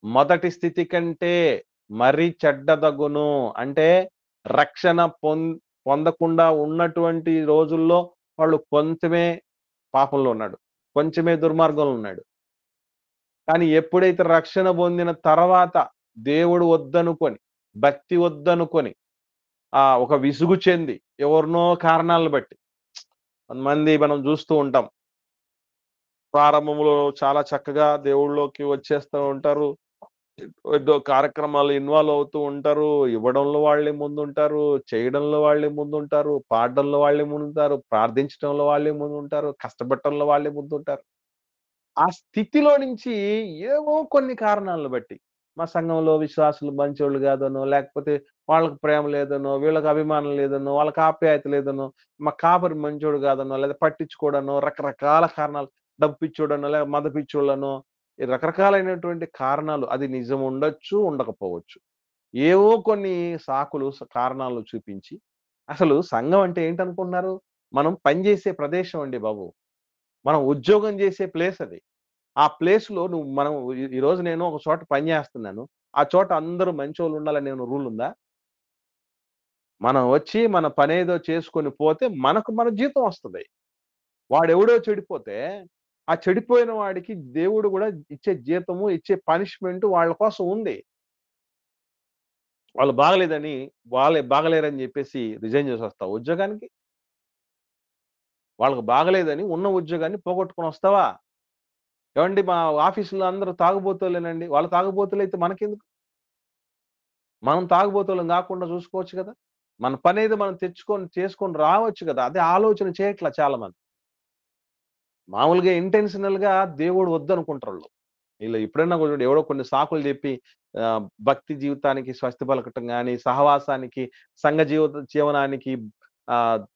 మొదటి స్థితి కంటే మరీ చెడ్డదగును. అంటే రక్షణ పొందకుండా ఉన్నటువంటి రోజుల్లో వాళ్ళు కొంచెమే పాపంలో ఉన్నాడు. కొంచెమే దుర్మార్గంలో ఉన్నాడు. కానీ ఎప్పుడైతే రక్షణ పొందిన తర్వాత దేవుడు వద్దనుకొని, భక్తి వద్దనుకొని, ఒక విసుగు చెంది ఎవరినో కారణాలను బట్టి కొంతమంది మనం చూస్తూ ఉంటాం. ప్రారంభంలో చాలా చక్కగా దేవుళ్ళలోకి వచ్చేస్తూ ఉంటారు. ఏదో కార్యక్రమాలు ఇన్వాల్వ్ అవుతూ ఉంటారు. ఇవ్వడంలో వాళ్ళే ముందుంటారు. చేయడంలో వాళ్ళే ముందుంటారు. పాడడంలో వాళ్ళే ముందుంటారు. ప్రార్థించడంలో వాళ్ళే ముందుంటారు. కష్టపడటంలో వాళ్ళే ముందుంటారు. ఆ స్థితిలో నుంచి ఏవో కొన్ని కారణాలను బట్టి మా సంఘంలో విశ్వాసులు మంచోళ్ళు కాదనో, లేకపోతే వాళ్ళకి ప్రేమ లేదనో, వీళ్ళకి అభిమానం లేదనో, వాళ్ళకి ఆప్యాయత లేదనో, మా కాపరి మంచోడు కాదనో, లేదా పట్టించుకోడనో, రకరకాల కారణాలు, డబ్బు పిచ్చోడనో, లేదా మద పిచ్చోళ్ళనో, ఈ రకరకాలైనటువంటి కారణాలు, అది నిజం ఉండొచ్చు, ఉండకపోవచ్చు. ఏవో కొన్ని సాకులు, కారణాలు చూపించి, అసలు సంఘం అంటే ఏంటనుకుంటున్నారు? మనం పనిచేసే ప్రదేశం అండి బాబు. మనం ఉద్యోగం చేసే ప్లేస్ అది. ఆ ప్లేస్‌లో మనం ఈరోజు నేను ఒక చోట పని చేస్తున్నాను. ఆ చోట అందరూ మంచోళ్ళు ఉండాలని ఏమైనా రూల్ ఉందా? మనం వచ్చి మన పనేదో చేసుకొని పోతే మనకు మన జీతం వస్తది. వాడెవడో చెడిపోతే, ఆ చెడిపోయిన వాడికి దేవుడు గూడా ఇచ్చే జీతము, ఇచ్చే పనిష్మెంట్ వాళ్ళ కోసం ఉంది. వాళ్ళు బాగలేదని, వాళ్ళే బాగలేరని జెప్పేసి రిజైన్ చేసొస్తావా ఉద్యోగానికి? వాళ్ళకి బాగలేదని ఉన్న ఉద్యోగాన్ని పోగొట్టుకొనొస్తావా? ఏవండీ మా ఆఫీస్‌లో అందరూ తాగుబోతోళ్ళేనండి. వాళ్ళు తాగుబోతులైతే మనకెందుకు? మనం తాగుబోతోళ్ళం గాకుండా చూసుకోవచ్చు గదా! మన పనేదో మనం చేసుకొని రావచ్చు గదా! అదే ఆలోచన చేయట్లా చాలా మంది. మామూలుగా ఇంటెన్షనల్‌గా దేవుడు వద్దనుకుంటారోళ్ళు. ఈళ్ళు ఎప్పుడైనా కూడా చూడు ఎవడో కొన్ని సాకులు జెప్పి భక్తి జీవితానికి స్వస్తి పలకటం గాని, సహవాసానికి, సంఘ జీవనానికి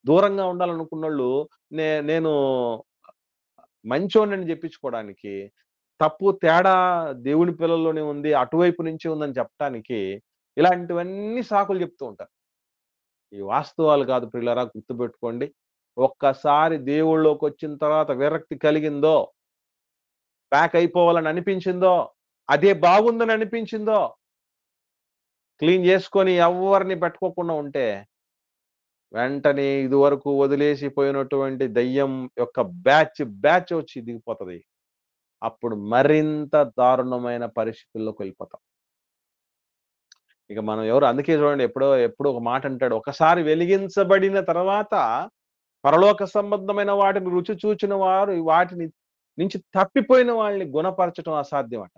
దూరంగా ఉండాలనుకున్నోళ్ళు నేను మంచోడినని జెప్పించుకోవడానికి, తప్పు తేడా దేవుని పిల్లల్లోనే ఉంది, అటువైపు నుంచే ఉందని చెప్పటానికి, ఇలాంటివన్నీ సాకులు జెప్తూ ఉంటారు. ఈ వాస్తవాలు కాదు ప్రియులారా గుర్తుపెట్టుకోండి. ఒక్కసారి దేవుళ్ళోకొచ్చిన తర్వాత విరక్తి కలిగిందో, ప్యాక్ అయిపోవాలని అనిపించిందో, అదే బాగుందని అనిపించిందో, క్లీన్ చేసుకొని ఎవ్వరిని పెట్టుకోకుండా ఉంటే, వెంటనే ఇదివరకు వదిలేసి పోయినటువంటి దయ్యం యొక్క బ్యాచ్ వచ్చి దిగిపోతది. అప్పుడు మరింత దారుణమైన పరిస్థితుల్లోకి వెళ్ళిపోతాం. ఇక మనం ఎవరు అందుకే చూడండి ఎప్పుడో ఒక మాట అంటాడు. ఒకసారి వెలిగించబడిన తర్వాత పరలోక సంబంధమైన వాటిని రుచి చూచిన వారు వాటిని నుంచి తప్పిపోయిన వాళ్ళని గుణపరచటం అసాధ్యమట.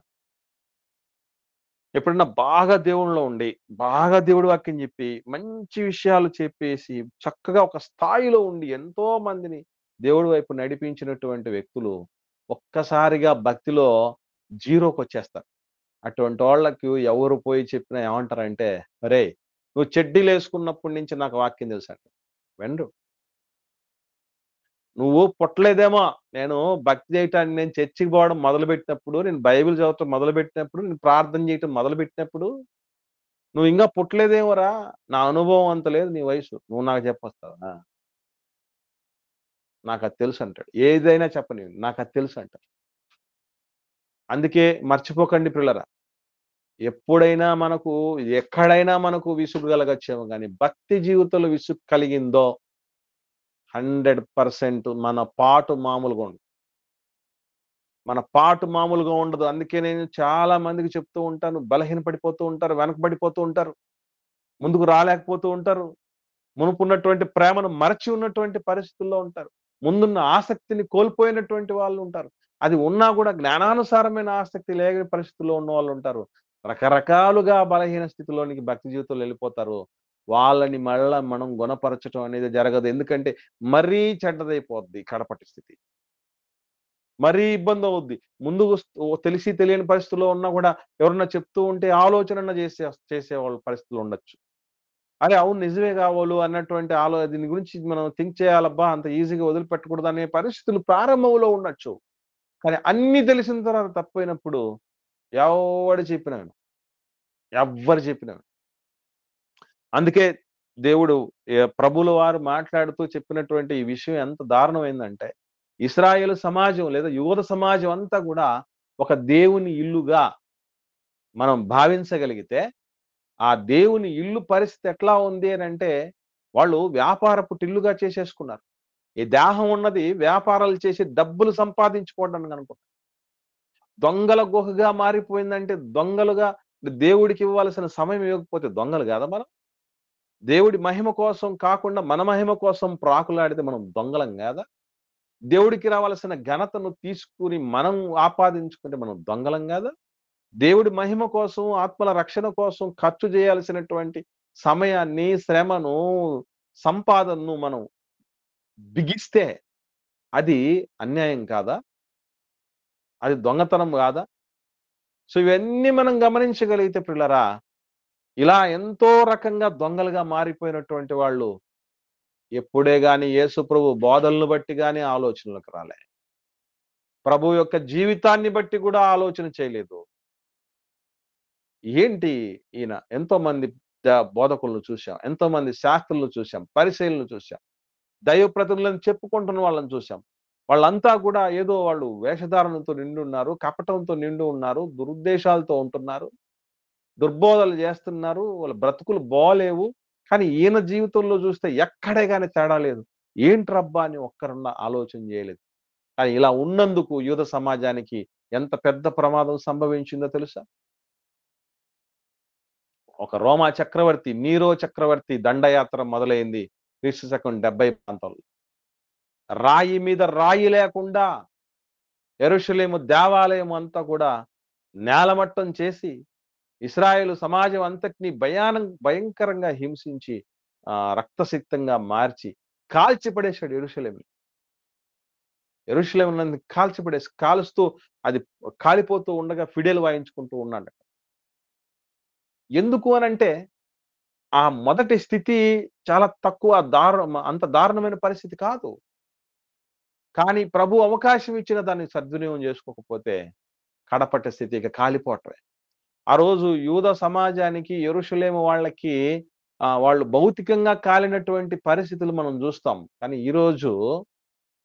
ఎప్పుడన్నా బాగా దేవునిలో ఉండి, బాగా దేవుడి వాక్యం చెప్పి, మంచి విషయాలు చెప్పేసి, చక్కగా ఒక స్థాయిలో ఉండి ఎంతో మందిని దేవుడి వైపు నడిపించినటువంటి వ్యక్తులు ఒక్కసారిగా భక్తిలో జీరోకొచ్చేస్తారు. అటువంటోళ్ళకి ఎవరు పోయి చెప్పినా ఏమంటారంటే, "ఒరేయ్! నువ్వు చెడ్డీలేసుకున్నప్పటి నుంచి నాకు వాక్యం తెలుసంట." వినరు. నువ్వు పుట్టలేదేమో. నేను భక్తి చేయటానికి నేను చర్చికి పోవడం మొదలుపెట్టినప్పుడు, నేను బైబిల్ చదవటం మొదలుపెట్టినప్పుడు, నేను ప్రార్థన చేయటం మొదలుపెట్టినప్పుడు, నువ్వు ఇంకా పుట్టలేదేమోరా! నా అనుభవం అంత లేదు నీ వయసు. నువ్వు నాకు చెప్పొస్తావా? నాకది తెలుసంటాడు. ఏదైనా చెప్పనివ్వండి. నాకది తెలుసంటాడు. అందుకే మర్చిపోకండి ప్రియులారా. ఎప్పుడైనా మనకు, ఎక్కడైనా మనకు విసుగు కలగచ్చేమో గానీ, భక్తి జీవితంలో విసుగు కలిగిందో 100% మన పాటు మామూలుగా ఉండదు. మన పాటు మామూలుగా ఉండదు. అందుకే నేను చాలా మందికి చెప్తూ ఉంటాను. బలహీనపడిపోతూ ఉంటారు. వెనకబడిపోతూ ఉంటారు. ముందుకు రాలేకపోతూ ఉంటారు. మునుపున్నటువంటి ప్రేమను మరచి ఉన్నటువంటి పరిస్థితుల్లో ఉంటారు. ముందున్న ఆసక్తిని కోల్పోయినటువంటి వాళ్ళు ఉంటారు. అది ఉన్నా గూడా జ్ఞానానుసారమైన ఆసక్తి లేని పరిస్థితుల్లో ఉన్నవాళ్ళుంటారు. రకరకాలుగా బలహీన స్థితిలోనికి భక్తి జీవితంలో ఎళ్ళిపోతారు. వాళ్ళని మళ్ళా మనం గుణపరచటం అనేది జరగదు. ఎందుకంటే మరీ చెడ్డదైపోద్ది కడపటి స్థితి. మరీ ఇబ్బందవుద్ది. ముందుకు తెలిసి తెలియని పరిస్థితుల్లో ఉన్నా గూడా ఎవరన్నా చెప్తూ ఉంటే ఆలోచనన్నా చేసేవాళ్ళ పరిస్థితులు ఉండొచ్చు. అరే! అవును నిజమే గావోలు అన్నటువంటి దీని గురించి మనం థింక్ చేయాలబ్బా! అంత ఈజీగా వదిలిపెట్టకూడదనే పరిస్థితులు ప్రారంభంలో ఉండొచ్చు. కానీ అన్నీ తెలిసిన తర్వాత తప్పైనప్పుడు ఎవడు చెప్పినా వినం. ఎవ్వరు చెప్పినా వినం. అందుకే దేవుడు ప్రభువుల వారు మాట్లాడుతూ చెప్పినటువంటి ఈ విషయం ఎంత దారుణమైందంటే, ఇశ్రాయేలు సమాజం లేదా యూద సమాజం అంతా గూడా ఒక దేవుని ఇల్లుగా మనం భావించగలిగితే, ఆ దేవుని ఇల్లు పరిస్థితి ఎట్లా ఉంది అనంటే, వాళ్ళు వ్యాపారపు టిల్లుగా చేసేసుకున్నారు. ఈ దేహం ఉన్నది వ్యాపారాలు చేసి డబ్బులు సంపాదించుకోవడానికి అనుకుంటారు. దొంగల గుహగా మారిపోయిందంటే దొంగలుగా దేవుడికి ఇవ్వాల్సిన సమయం ఇవ్వకపోతే దొంగలు గాదా మనం? దేవుడి మహిమ కోసం కాకుండా మన మహిమ కోసం ప్రాకులాడితే మనం దొంగలం గాదా? దేవుడికి రావాల్సిన ఘనతను తీసుకొని మనం ఆపాదించుకుంటే మనం దొంగలం గాదా? దేవుడి మహిమ కోసం, ఆత్మల రక్షణ కోసం ఖర్చు చేయాల్సినటువంటి సమయాన్ని, శ్రమను, సంపాదనను మనం బిగిస్తే అది అన్యాయం కాదా? అది దొంగతనం గాదా? సో ఇవన్నీ మనం గమనించగలిగితే పిల్లరా, ఇలా ఎంతో రకంగా దొంగలుగా మారిపోయినటువంటి వాళ్ళు ఎప్పుడే గాని యేసు ప్రభు బోధనలను బట్టి గాని ఆలోచనలకు రాలే. ప్రభు యొక్క జీవితాన్ని బట్టి కూడా ఆలోచన చేయలేదు. ఏంటి ఈయన? ఎంతో మంది బోధకులను చూశాం. ఎంతో మంది శాస్త్రులను చూశాం. పరిసయ్యులను చూశాం. దైవ ప్రతినిధులను చెప్పుకుంటున్న వాళ్ళని చూశాం. వాళ్ళంతా కూడా ఏదో వాళ్ళు వేషధారణతో నిండి ఉన్నారు. కపటంతో నిండి ఉన్నారు. దురుద్దేశాలతో ఉంటున్నారు. దుర్బోధలు చేస్తున్నారు. వాళ్ళ బ్రతుకులు బాలేవు. కానీ ఈయన జీవితంలో చూస్తే ఎక్కడే గాని తేడా లేదు. ఏంట్రబ్బా అని ఒక్కరన్నా ఆలోచన చేయలేదు. కానీ ఇలా ఉన్నందుకు యూద సమాజానికి ఎంత పెద్ద ప్రమాదం సంభవించిందో తెలుసా? ఒక రోమా చక్రవర్తి, నీరో చక్రవర్తి దండయాత్ర మొదలైంది క్రీస్తు శకం 70 ప్రాంతంలో. రాయి మీద రాయి లేకుండా యెరూషలేము దేవాలయం అంతా కూడా నేలమట్టం చేసి ఇశ్రాయేలు సమాజం అంతటిని భయంకరంగా హింసించి రక్తసిక్తంగా మార్చి కాల్చి పడేశాడు యెరూషలేముని. యెరూషలేముని కాలుస్తూ అది కాలిపోతూ ఉండగా ఫిడేలు వాయించుకుంటూ ఉన్నాడు. ఎందుకు అనంటే ఆ మొదటి స్థితి చాలా తక్కువ, అంత దారుణమైన పరిస్థితి కాదు. కానీ ప్రభు అవకాశం ఇచ్చిన దాన్ని సద్వినియోగం చేసుకోకపోతే కడపట్ట స్థితి ఇక కాలిపోవటమే. ఆ రోజు యూద సమాజానికి యెరూషలేము వాళ్ళకి వాళ్ళు భౌతికంగా కాలినటువంటి పరిస్థితులు మనం చూస్తాం. కానీ ఈరోజు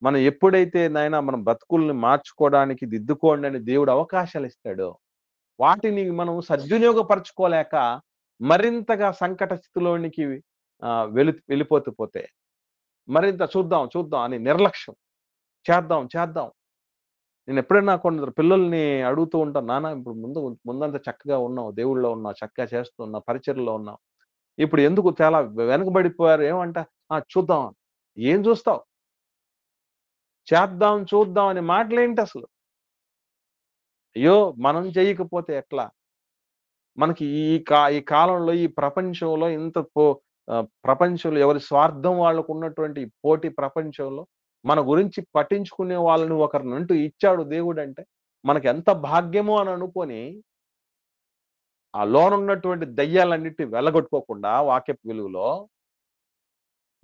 మనం ఎప్పుడైతే నాయన మన బ్రతుకుల్ని మార్చుకోవడానికి దిద్దుకోండి అని దేవుడు అవకాశాలు ఇస్తాడో వాటిని మనం సద్వినియోగపరచుకోలేక మరింతగా సంకట స్థితిలోనికి వెళ్ళిపోతే మరింత చూద్దాం అని నిర్లక్ష్యం చేద్దాం. నేను ఎప్పుడైనా కొందరు పిల్లల్ని అడుగుతూ ఉంటాను, నాన్న ఇప్పుడు ముందంతా చక్కగా ఉన్నావు, దేవుళ్ళలో ఉన్నావు, చక్కగా చేస్తున్నావు, పరిచర్లో ఉన్నావు, ఇప్పుడు ఎందుకు చాలా వెనకబడిపోయారు ఏమంట? చూద్దాం. ఏం చూస్తావు? చూద్దాం అనే మాటలేంటి అసలు? అయ్యో మనం చేయకపోతే ఎట్లా? మనకి ఈ కాలంలో ఈ ప్రపంచంలో ప్రపంచంలో ఎవరి స్వార్థం వాళ్ళకు ఉన్నటువంటి పోటీ ప్రపంచంలో మన గురించి పట్టించుకునే వాళ్ళని ఒకరినంటూ ఇచ్చాడు దేవుడు అంటే మనకి ఎంత భాగ్యమో అని అనుకొని ఆ లోనున్నటువంటి దయ్యాలన్నిటిని వెళ్ళగొట్టుకోకుండా వాక్యపు వెలుగులో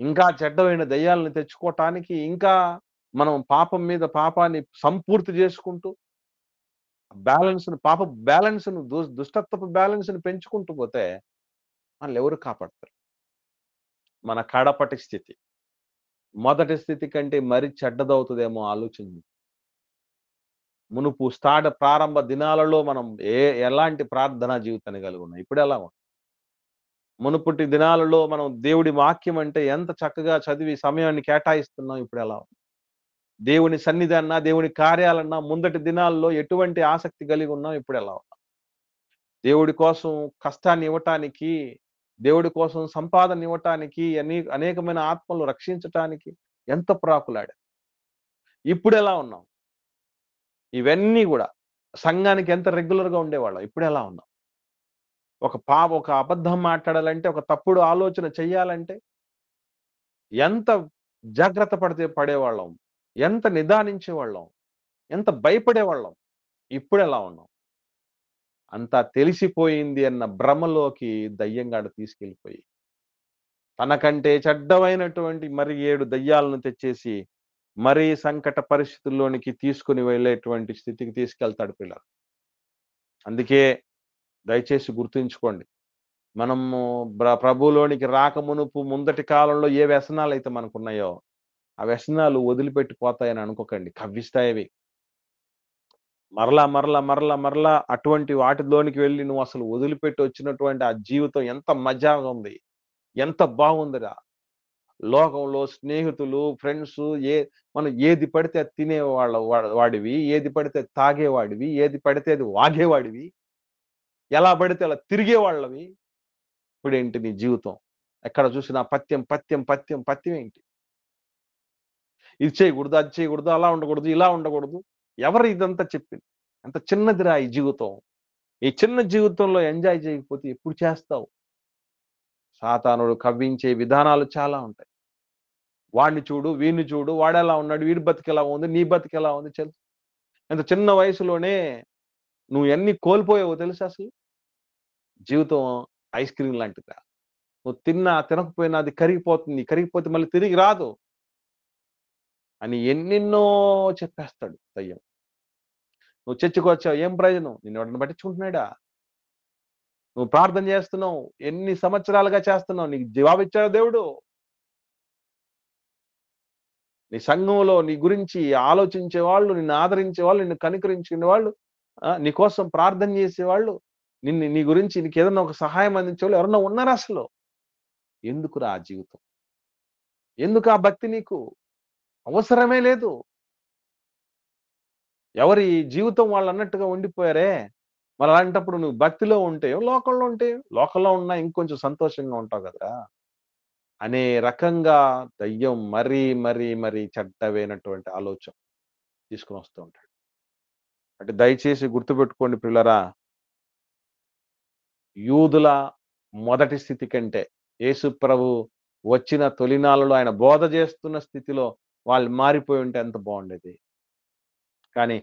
ఇంకా చెడ్డమైన దయ్యాలను తెచ్చుకోవటానికి ఇంకా మనం పాపం మీద పాపాన్ని సంపూర్తి చేసుకుంటూ దుష్టత్వపు బ్యాలెన్స్ ని పెంచుకుంటూ పోతే మనల్ని ఎవరు కాపాడతారు? మన కడపటి స్థితి మొదటి స్థితి కంటే మరి చెడ్డదవుతుందేమో ఆలోచించి మునుపు ప్రారంభ దినాలలో మనం ఎలాంటి ప్రార్థనా జీవితాన్ని కలిగి ఉన్నాం, ఇప్పుడు ఎలా ఉన్నాం? మునుపటి దినాలలో మనం దేవుడి వాక్యం అంటే ఎంత చక్కగా చదివి సమయాన్ని కేటాయిస్తున్నాం, ఇప్పుడు ఎలా ఉన్నాం? దేవుని సన్నిధాన్న దేవుని కార్యాలన్నా ముందటి దినాల్లో ఎటువంటి ఆసక్తి కలిగి ఉన్నాం, ఇప్పుడు ఎలా ఉన్నాం? దేవుడి కోసం కష్టాన్ని ఇవ్వటానికి, దేవుడి కోసం సంపాదన ఇవ్వటానికి, అనేకమైన ఆత్మలు రక్షించటానికి ఎంత ప్రాకులాడా, ఇప్పుడు ఎలా ఉన్నాం? ఇవన్నీ కూడా సంఘానికి ఎంత రెగ్యులర్ గా ఉండేవాళ్ళం, ఇప్పుడు ఎలా ఉన్నాం? ఒక అబద్ధం మాట్లాడాలంటే, ఒక తప్పుడు ఆలోచన చెయ్యాలంటే ఎంత జాగ్రత్త పడేవాళ్ళం, ఎంత నిదానించేవాళ్ళం, ఎంత భయపడేవాళ్ళం, ఇప్పుడు ఎలా ఉన్నాం? అంతా తెలిసిపోయింది అన్న భ్రమలోకి దయ్యంగాడు తీసుకెళ్ళిపోయి తనకంటే చెడ్డమైనటువంటి మరి 7 దయ్యాలను తెచ్చేసి మరీ సంకట పరిస్థితుల్లోనికి తీసుకుని వెళ్ళేటువంటి స్థితికి తీసుకెళ్తాడు పిల్లలు. అందుకే దయచేసి గుర్తుంచుకోండి, మనము ప్రభులోనికి రాకమునుపు ముందటి కాలంలో ఏ వ్యసనాలు అయితే మనకున్నాయో ఆ వ్యసనాలు వదిలిపెట్టిపోతాయని అనుకోకండి, కవ్విస్తాయి. మరలా అటువంటి వాటిలోనికి వెళ్ళి నువ్వు అసలు వదిలిపెట్టి వచ్చినటువంటి ఆ జీవితం ఎంత మజాగా ఉంది, ఎంత బాగుందిరా. లోకంలో స్నేహితులు, ఫ్రెండ్స్, మనం ఏది పడితే అది వాడివి, ఏది పడితే తాగేవాడివి, ఏది పడితే అది వాగేవాడివి, ఎలా పడితే అలా తిరిగేవాళ్ళవి. ఇప్పుడేంటి నీ జీవితం? ఎక్కడ చూసినా పత్యం ఏంటి? ఇది చేయకూడదు, అది చేయకూడదు, అలా ఉండకూడదు, ఇలా ఉండకూడదు. ఎవరు ఇదంతా చెప్పింది? అంత చిన్నదిరా ఈ జీవితం. ఈ చిన్న జీవితంలో ఎంజాయ్ చేయకపోతే ఎప్పుడు చేస్తావు? సాతానుడు కవ్వించే విధానాలు చాలా ఉంటాయి. వాడిని చూడు, వీడిని చూడు, వాడెలా ఉన్నాడు, వీడి బతికెలా ఉంది, నీ బతికెలా ఉంది. ఎంత చిన్న వయసులోనే నువ్వు ఎన్ని కోల్పోయావో తెలుసా అసలు? జీవితం ఐస్ క్రీమ్ లాంటిదా. నువ్వు తిన్నా, తినకపోయినా అది కరిగిపోతుంది. కరిగిపోతే మళ్ళీ తిరిగి రాదు అని ఎన్నెన్నో చెప్పేస్తాడు దయ్యం. నువ్వు చర్చికొచ్చావు, ఏం ప్రయోజనం? నిన్నెవడన్నా పట్టించుకుంటున్నాడా? నువ్వు ప్రార్థన చేస్తున్నావు, ఎన్ని సంవత్సరాలుగా చేస్తున్నావు, నీకు జవాబిచ్చాడు దేవుడు. నీ సంఘంలో నీ గురించి ఆలోచించే వాళ్ళు, నిన్ను ఆదరించే వాళ్ళు, నిన్ను కనికరించిన వాళ్ళు, నీ కోసం ప్రార్థన చేసేవాళ్ళు, నీ గురించి నీకేదన్నా ఒక సహాయం అందించేవాళ్ళు ఎవరన్నా ఉన్నారా అసలు? ఎందుకురా ఆ జీవితం? ఎందుకు ఆ భక్తి నీకు? అవసరమే లేదు. ఎవరి జీవితం వాళ్ళన్నట్టుగా ఉండిపోయారే! మరి అలాంటప్పుడు నువ్వు భక్తిలో ఉంటే, లోకంలో ఉంటే, లోకంలో ఉన్నా ఇంకొంచెం సంతోషంగా ఉంటావు కదరా! అనే రకంగా దయ్యం మరీ చెడ్డవైనటువంటి ఆలోచన తీసుకొని వస్తూ ఉంటాడు. అంటే దయచేసి గుర్తుపెట్టుకోండి ప్రియులారా, యూదుల మొదటి స్థితి కంటే యేసు ప్రభు వచ్చిన తొలినాళ్ళలో ఆయన బోధ చేస్తున్న స్థితిలో వాళ్ళు మారిపోయి ఉంటే ఎంత బాగుండేది. కానీ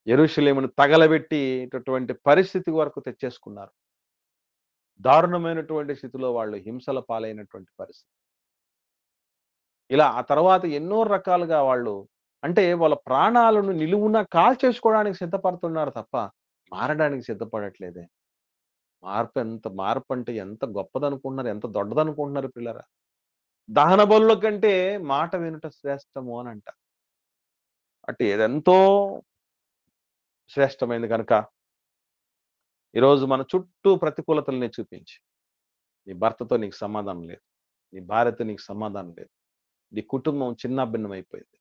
యెరూషలేమును తగలబెట్టేటటువంటి పరిస్థితి వరకు తెచ్చేసుకున్నారు. దారుణమైనటువంటి స్థితిలో వాళ్ళు హింసల పాలైనటువంటి పరిస్థితి. ఇలా ఆ తర్వాత ఎన్నో రకాలుగా వాళ్ళు అంటే వాళ్ళ ప్రాణాలను నిలువున కాల్చేసుకోవడానికి సిద్ధపడుతున్నారు తప్ప మారడానికి సిద్ధపడట్లేదే. మార్పంటే ఎంత గొప్పదనుకుంటున్నారు, ఎంత దొడ్డదనుకుంటున్నారు పిల్లరా. దహన బలుల కంటే మాట వినుట శ్రేష్టము అని అంట. అంటే ఇదెంతో శ్రేష్టమైంది కనుక ఈరోజు మన చుట్టూ ప్రతికూలతల్ని చూపించి, నీ భర్తతో నీకు సమాధానం లేదు, నీ భార్యతో నీకు సమాధానం లేదు, నీ కుటుంబం చిన్నాభిన్నమైపోయింది,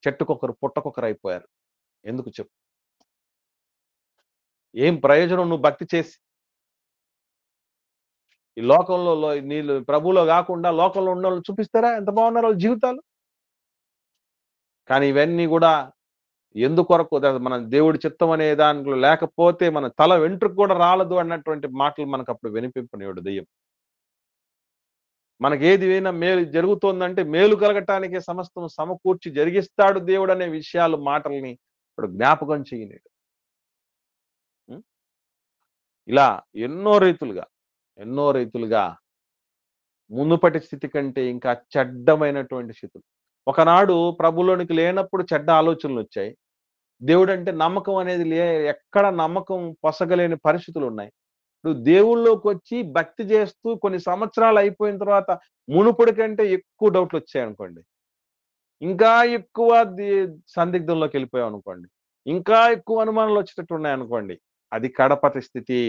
చెట్టుకొకరు పుట్టకొకరు అయిపోయారు. ఎందుకు చెప్పు? ఏం ప్రయోజనం నువ్వు భక్తి చేసి? ఈ లోకంలో నీళ్ళు ప్రభువులో కాకుండా లోకంలో ఉన్నోళ్ళని చూపిస్తారా ఎంత బాగున్నారో వాళ్ళ జీవితాలు? కానీ ఇవన్నీ కూడా ఎందుకొరకు మన దేవుడి చిత్తం అనే దాంట్లో లేకపోతే మన తల వెంట్రుక కూడా రాలదు అన్నటువంటి మాటలు మనకు అప్పుడు వినిపింపనివాడు దెయ్యం. మనకి ఏది అయినా మేలు జరుగుతోందంటే మేలు కలగటానికి సమస్తం సమకూర్చి జరిగిస్తాడు దేవుడు అనే విషయాలు మాటల్ని ఇప్పుడు జ్ఞాపకం చేయలేడు. ఇలా ఎన్నో రీతులుగా మునుపటి స్థితి కంటే ఇంకా చెడ్డమైనటువంటి స్థితులు. ఒకనాడు ప్రభులోనికి లేనప్పుడు చెడ్డ ఆలోచనలు వచ్చాయి. దేవుడంటే నమ్మకం అనేది ఎక్కడ నమ్మకం పొసగలేని పరిస్థితులు ఉన్నాయి. ఇప్పుడు దేవుళ్ళలోకి వచ్చి భక్తి చేస్తూ కొన్ని సంవత్సరాలు అయిపోయిన తర్వాత మునుపటి కంటే ఎక్కువ డౌట్లు వచ్చాయనుకోండి, ఇంకా ఎక్కువ సందిగ్ధంలోకి వెళ్ళిపోయాం అనుకోండి, ఇంకా ఎక్కువ అనుమానాలు వచ్చేటట్టు ఉన్నాయనుకోండి, అది కడపటి స్థితి.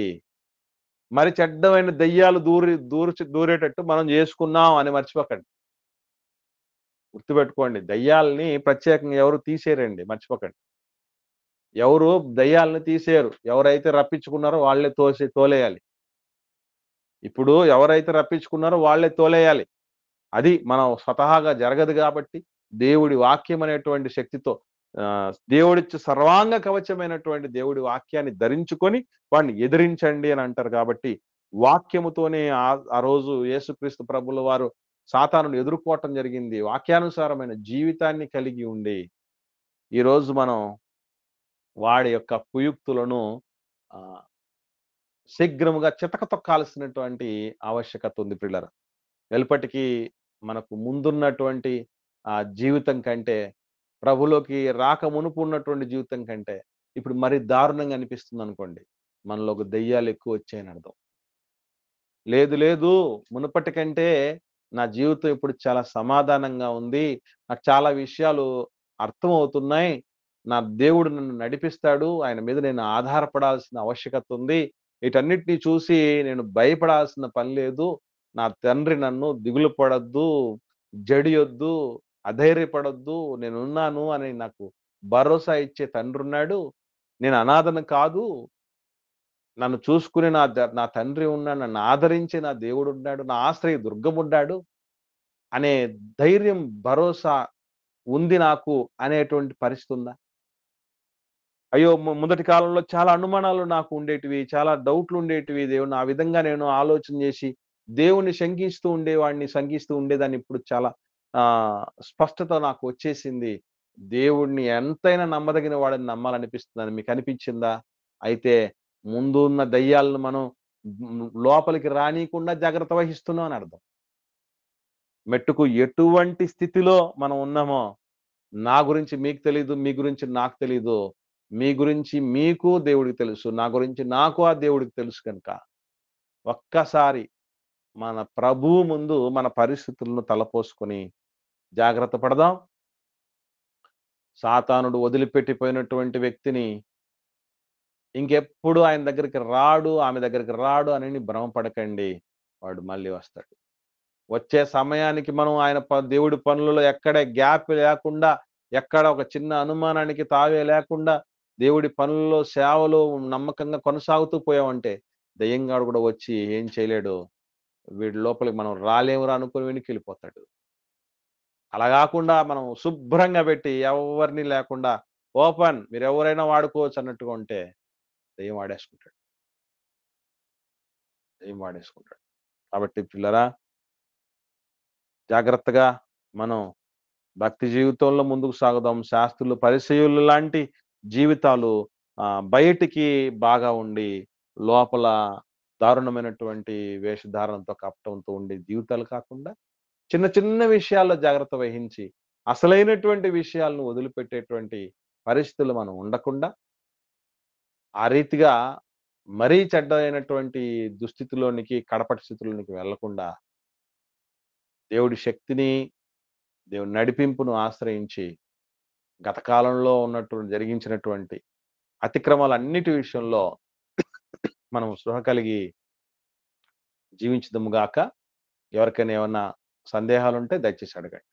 మరి చెడ్డమైన దెయ్యాలు దూరేటట్టు మనం చేసుకున్నాం అని మర్చిపోకండి. గుర్తుపెట్టుకోండి, దయ్యాలని ప్రత్యేకంగా ఎవరు తీసేయరండి, మర్చిపోకండి. ఎవరు దయ్యాలను తీసేయరు. ఎవరైతే రప్పించుకున్నారో వాళ్ళే తోలేయాలి. ఇప్పుడు ఎవరైతే రప్పించుకున్నారో వాళ్ళే తోలేయాలి. అది మనం స్వతహాగా జరగదు కాబట్టి దేవుడి వాక్యం అనేటువంటి శక్తితో దేవుడిచ్చే సర్వాంగ కవచమైనటువంటి దేవుడి వాక్యాన్ని ధరించుకొని వాడిని ఎదిరించండి అని అంటారు. కాబట్టి వాక్యముతోనే ఆ రోజు యేసుక్రీస్తు ప్రభుల వారు సాతానును ఎదుర్కోవటం జరిగింది. వాక్యానుసారమైన జీవితాన్ని కలిగి ఉండి ఈరోజు మనం వాడి యొక్క కుయుక్తులను శీఘ్రముగా చితక తొక్కాల్సినటువంటి ఆవశ్యకత ఉంది ప్రియులారా. వెలుపటికి మనకు ముందున్నటువంటి జీవితం కంటే, ప్రభులోకి రాక మునుపు ఉన్నటువంటి జీవితం కంటే ఇప్పుడు మరి దారుణంగా అనిపిస్తుంది అనుకోండి, మనలో ఒక దెయ్యాలు ఎక్కువ వచ్చాయని అర్థం. లేదు మునుపటి కంటే నా జీవితం ఇప్పుడు చాలా సమాధానంగా ఉంది, నాకు చాలా విషయాలు అర్థమవుతున్నాయి, నా దేవుడు నన్ను నడిపిస్తాడు, ఆయన మీద నేను ఆధారపడాల్సిన ఆవశ్యకత ఉంది, వీటన్నిటిని చూసి నేను భయపడాల్సిన పని లేదు, నా తండ్రి నన్ను దిగులు పడొద్దు, జడియొద్దు, అధైర్యపడొద్దు, నేనున్నాను అని నాకు భరోసా ఇచ్చే తండ్రి ఉన్నాడు, నేను అనాథను కాదు, నన్ను చూసుకునే నా తండ్రి ఉన్నాడు, నన్ను ఆదరించే నా దేవుడు ఉన్నాడు, నా ఆశ్రయ దుర్గం ఉన్నాడు అనే ధైర్యం, భరోసా ఉంది నాకు అనేటువంటి పరిస్థితి ఉందా? అయ్యో! మొదటి కాలంలో చాలా అనుమానాలు నాకు ఉండేటివి, చాలా డౌట్లు ఉండేటివి. దేవుడిని ఆ విధంగా నేను ఆలోచన చేసి దేవుణ్ణి శంకిస్తూ ఉండేదాన్ని. ఇప్పుడు చాలా స్పష్టత నాకు వచ్చేసింది. దేవుడిని ఎంతైనా నమ్మదగిన వాడని నమ్మాలనిపిస్తుందని మీకు అనిపించిందా? అయితే ముందు ఉన్న దయ్యాలను మనం లోపలికి రానీయకుండా జాగ్రత్త వహిస్తున్నాం అని అర్థం. మెట్టుకు ఎటువంటి స్థితిలో మనం ఉన్నామో, నా గురించి మీకు తెలీదు, మీ గురించి నాకు తెలీదు. మీ గురించి మీకు దేవుడికి తెలుసు. నా గురించి నాకు ఆ దేవుడికి తెలుసు కనుక, ఒక్కసారి మన ప్రభువు ముందు మన పరిస్థితులను తలపోసుకొని జాగ్రత్త పడదాం. సాతానుడు వదిలిపెట్టిపోయినటువంటి వ్యక్తిని ఇంకెప్పుడు ఆయన దగ్గరికి రాడు, ఆమె దగ్గరికి రాడు అని భ్రమపడకండి. వాడు మళ్ళీ వస్తాడు. వచ్చే సమయానికి మనం ఆయన దేవుడి పనులలో ఎక్కడ గ్యాప్ లేకుండా, ఎక్కడ ఒక చిన్న అనుమానానికి తావే లేకుండా దేవుడి పనుల్లో సేవలో నమ్మకంగా కొనసాగుతూ పోయామంటే దయ్యంగాడు కూడా వచ్చి ఏం చేయలేడు. వీడి లోపలికి మనం రాలేమురా అనుకుని వెనక్కి అలా కాకుండా మనం శుభ్రంగా పెట్టి ఎవరిని లేకుండా ఓపెన్ మీరు ఎవరైనా వాడుకోవచ్చు అన్నట్టుగా ఉంటే దయ్యం వాడేసుకుంటాడు. కాబట్టి పిల్లరా, జాగ్రత్తగా మనం భక్తి జీవితంలో ముందుకు సాగుదాం. శాస్త్రులు, పరిసయ్యులు లాంటి జీవితాలు బయటికి బాగా ఉండి, లోపల దారుణమైనటువంటి వేషధారణతో, కపటంతో ఉండే జీవితాలు కాకుండా, చిన్న చిన్న విషయాల్లో జాగ్రత్త వహించి, అసలైనటువంటి విషయాలను వదిలిపెట్టేటువంటి పరిస్థితులు మనం ఉండకుండా, ఆ రీతిగా మరీ చెడ్డైనటువంటి దుస్థితిలోనికి, కడపటి స్థితిలోనికి వెళ్లకుండా, దేవుడి శక్తిని, దేవుని నడిపింపును ఆశ్రయించి, గత కాలంలో జరిగించినటువంటి అతిక్రమాలన్నిటి విషయంలో మనం స్పృహ కలిగి జీవించుదుము గాక. ఎవరికైనా ఏమన్నా సందేహాలుంటే దయచేసి అడగండి.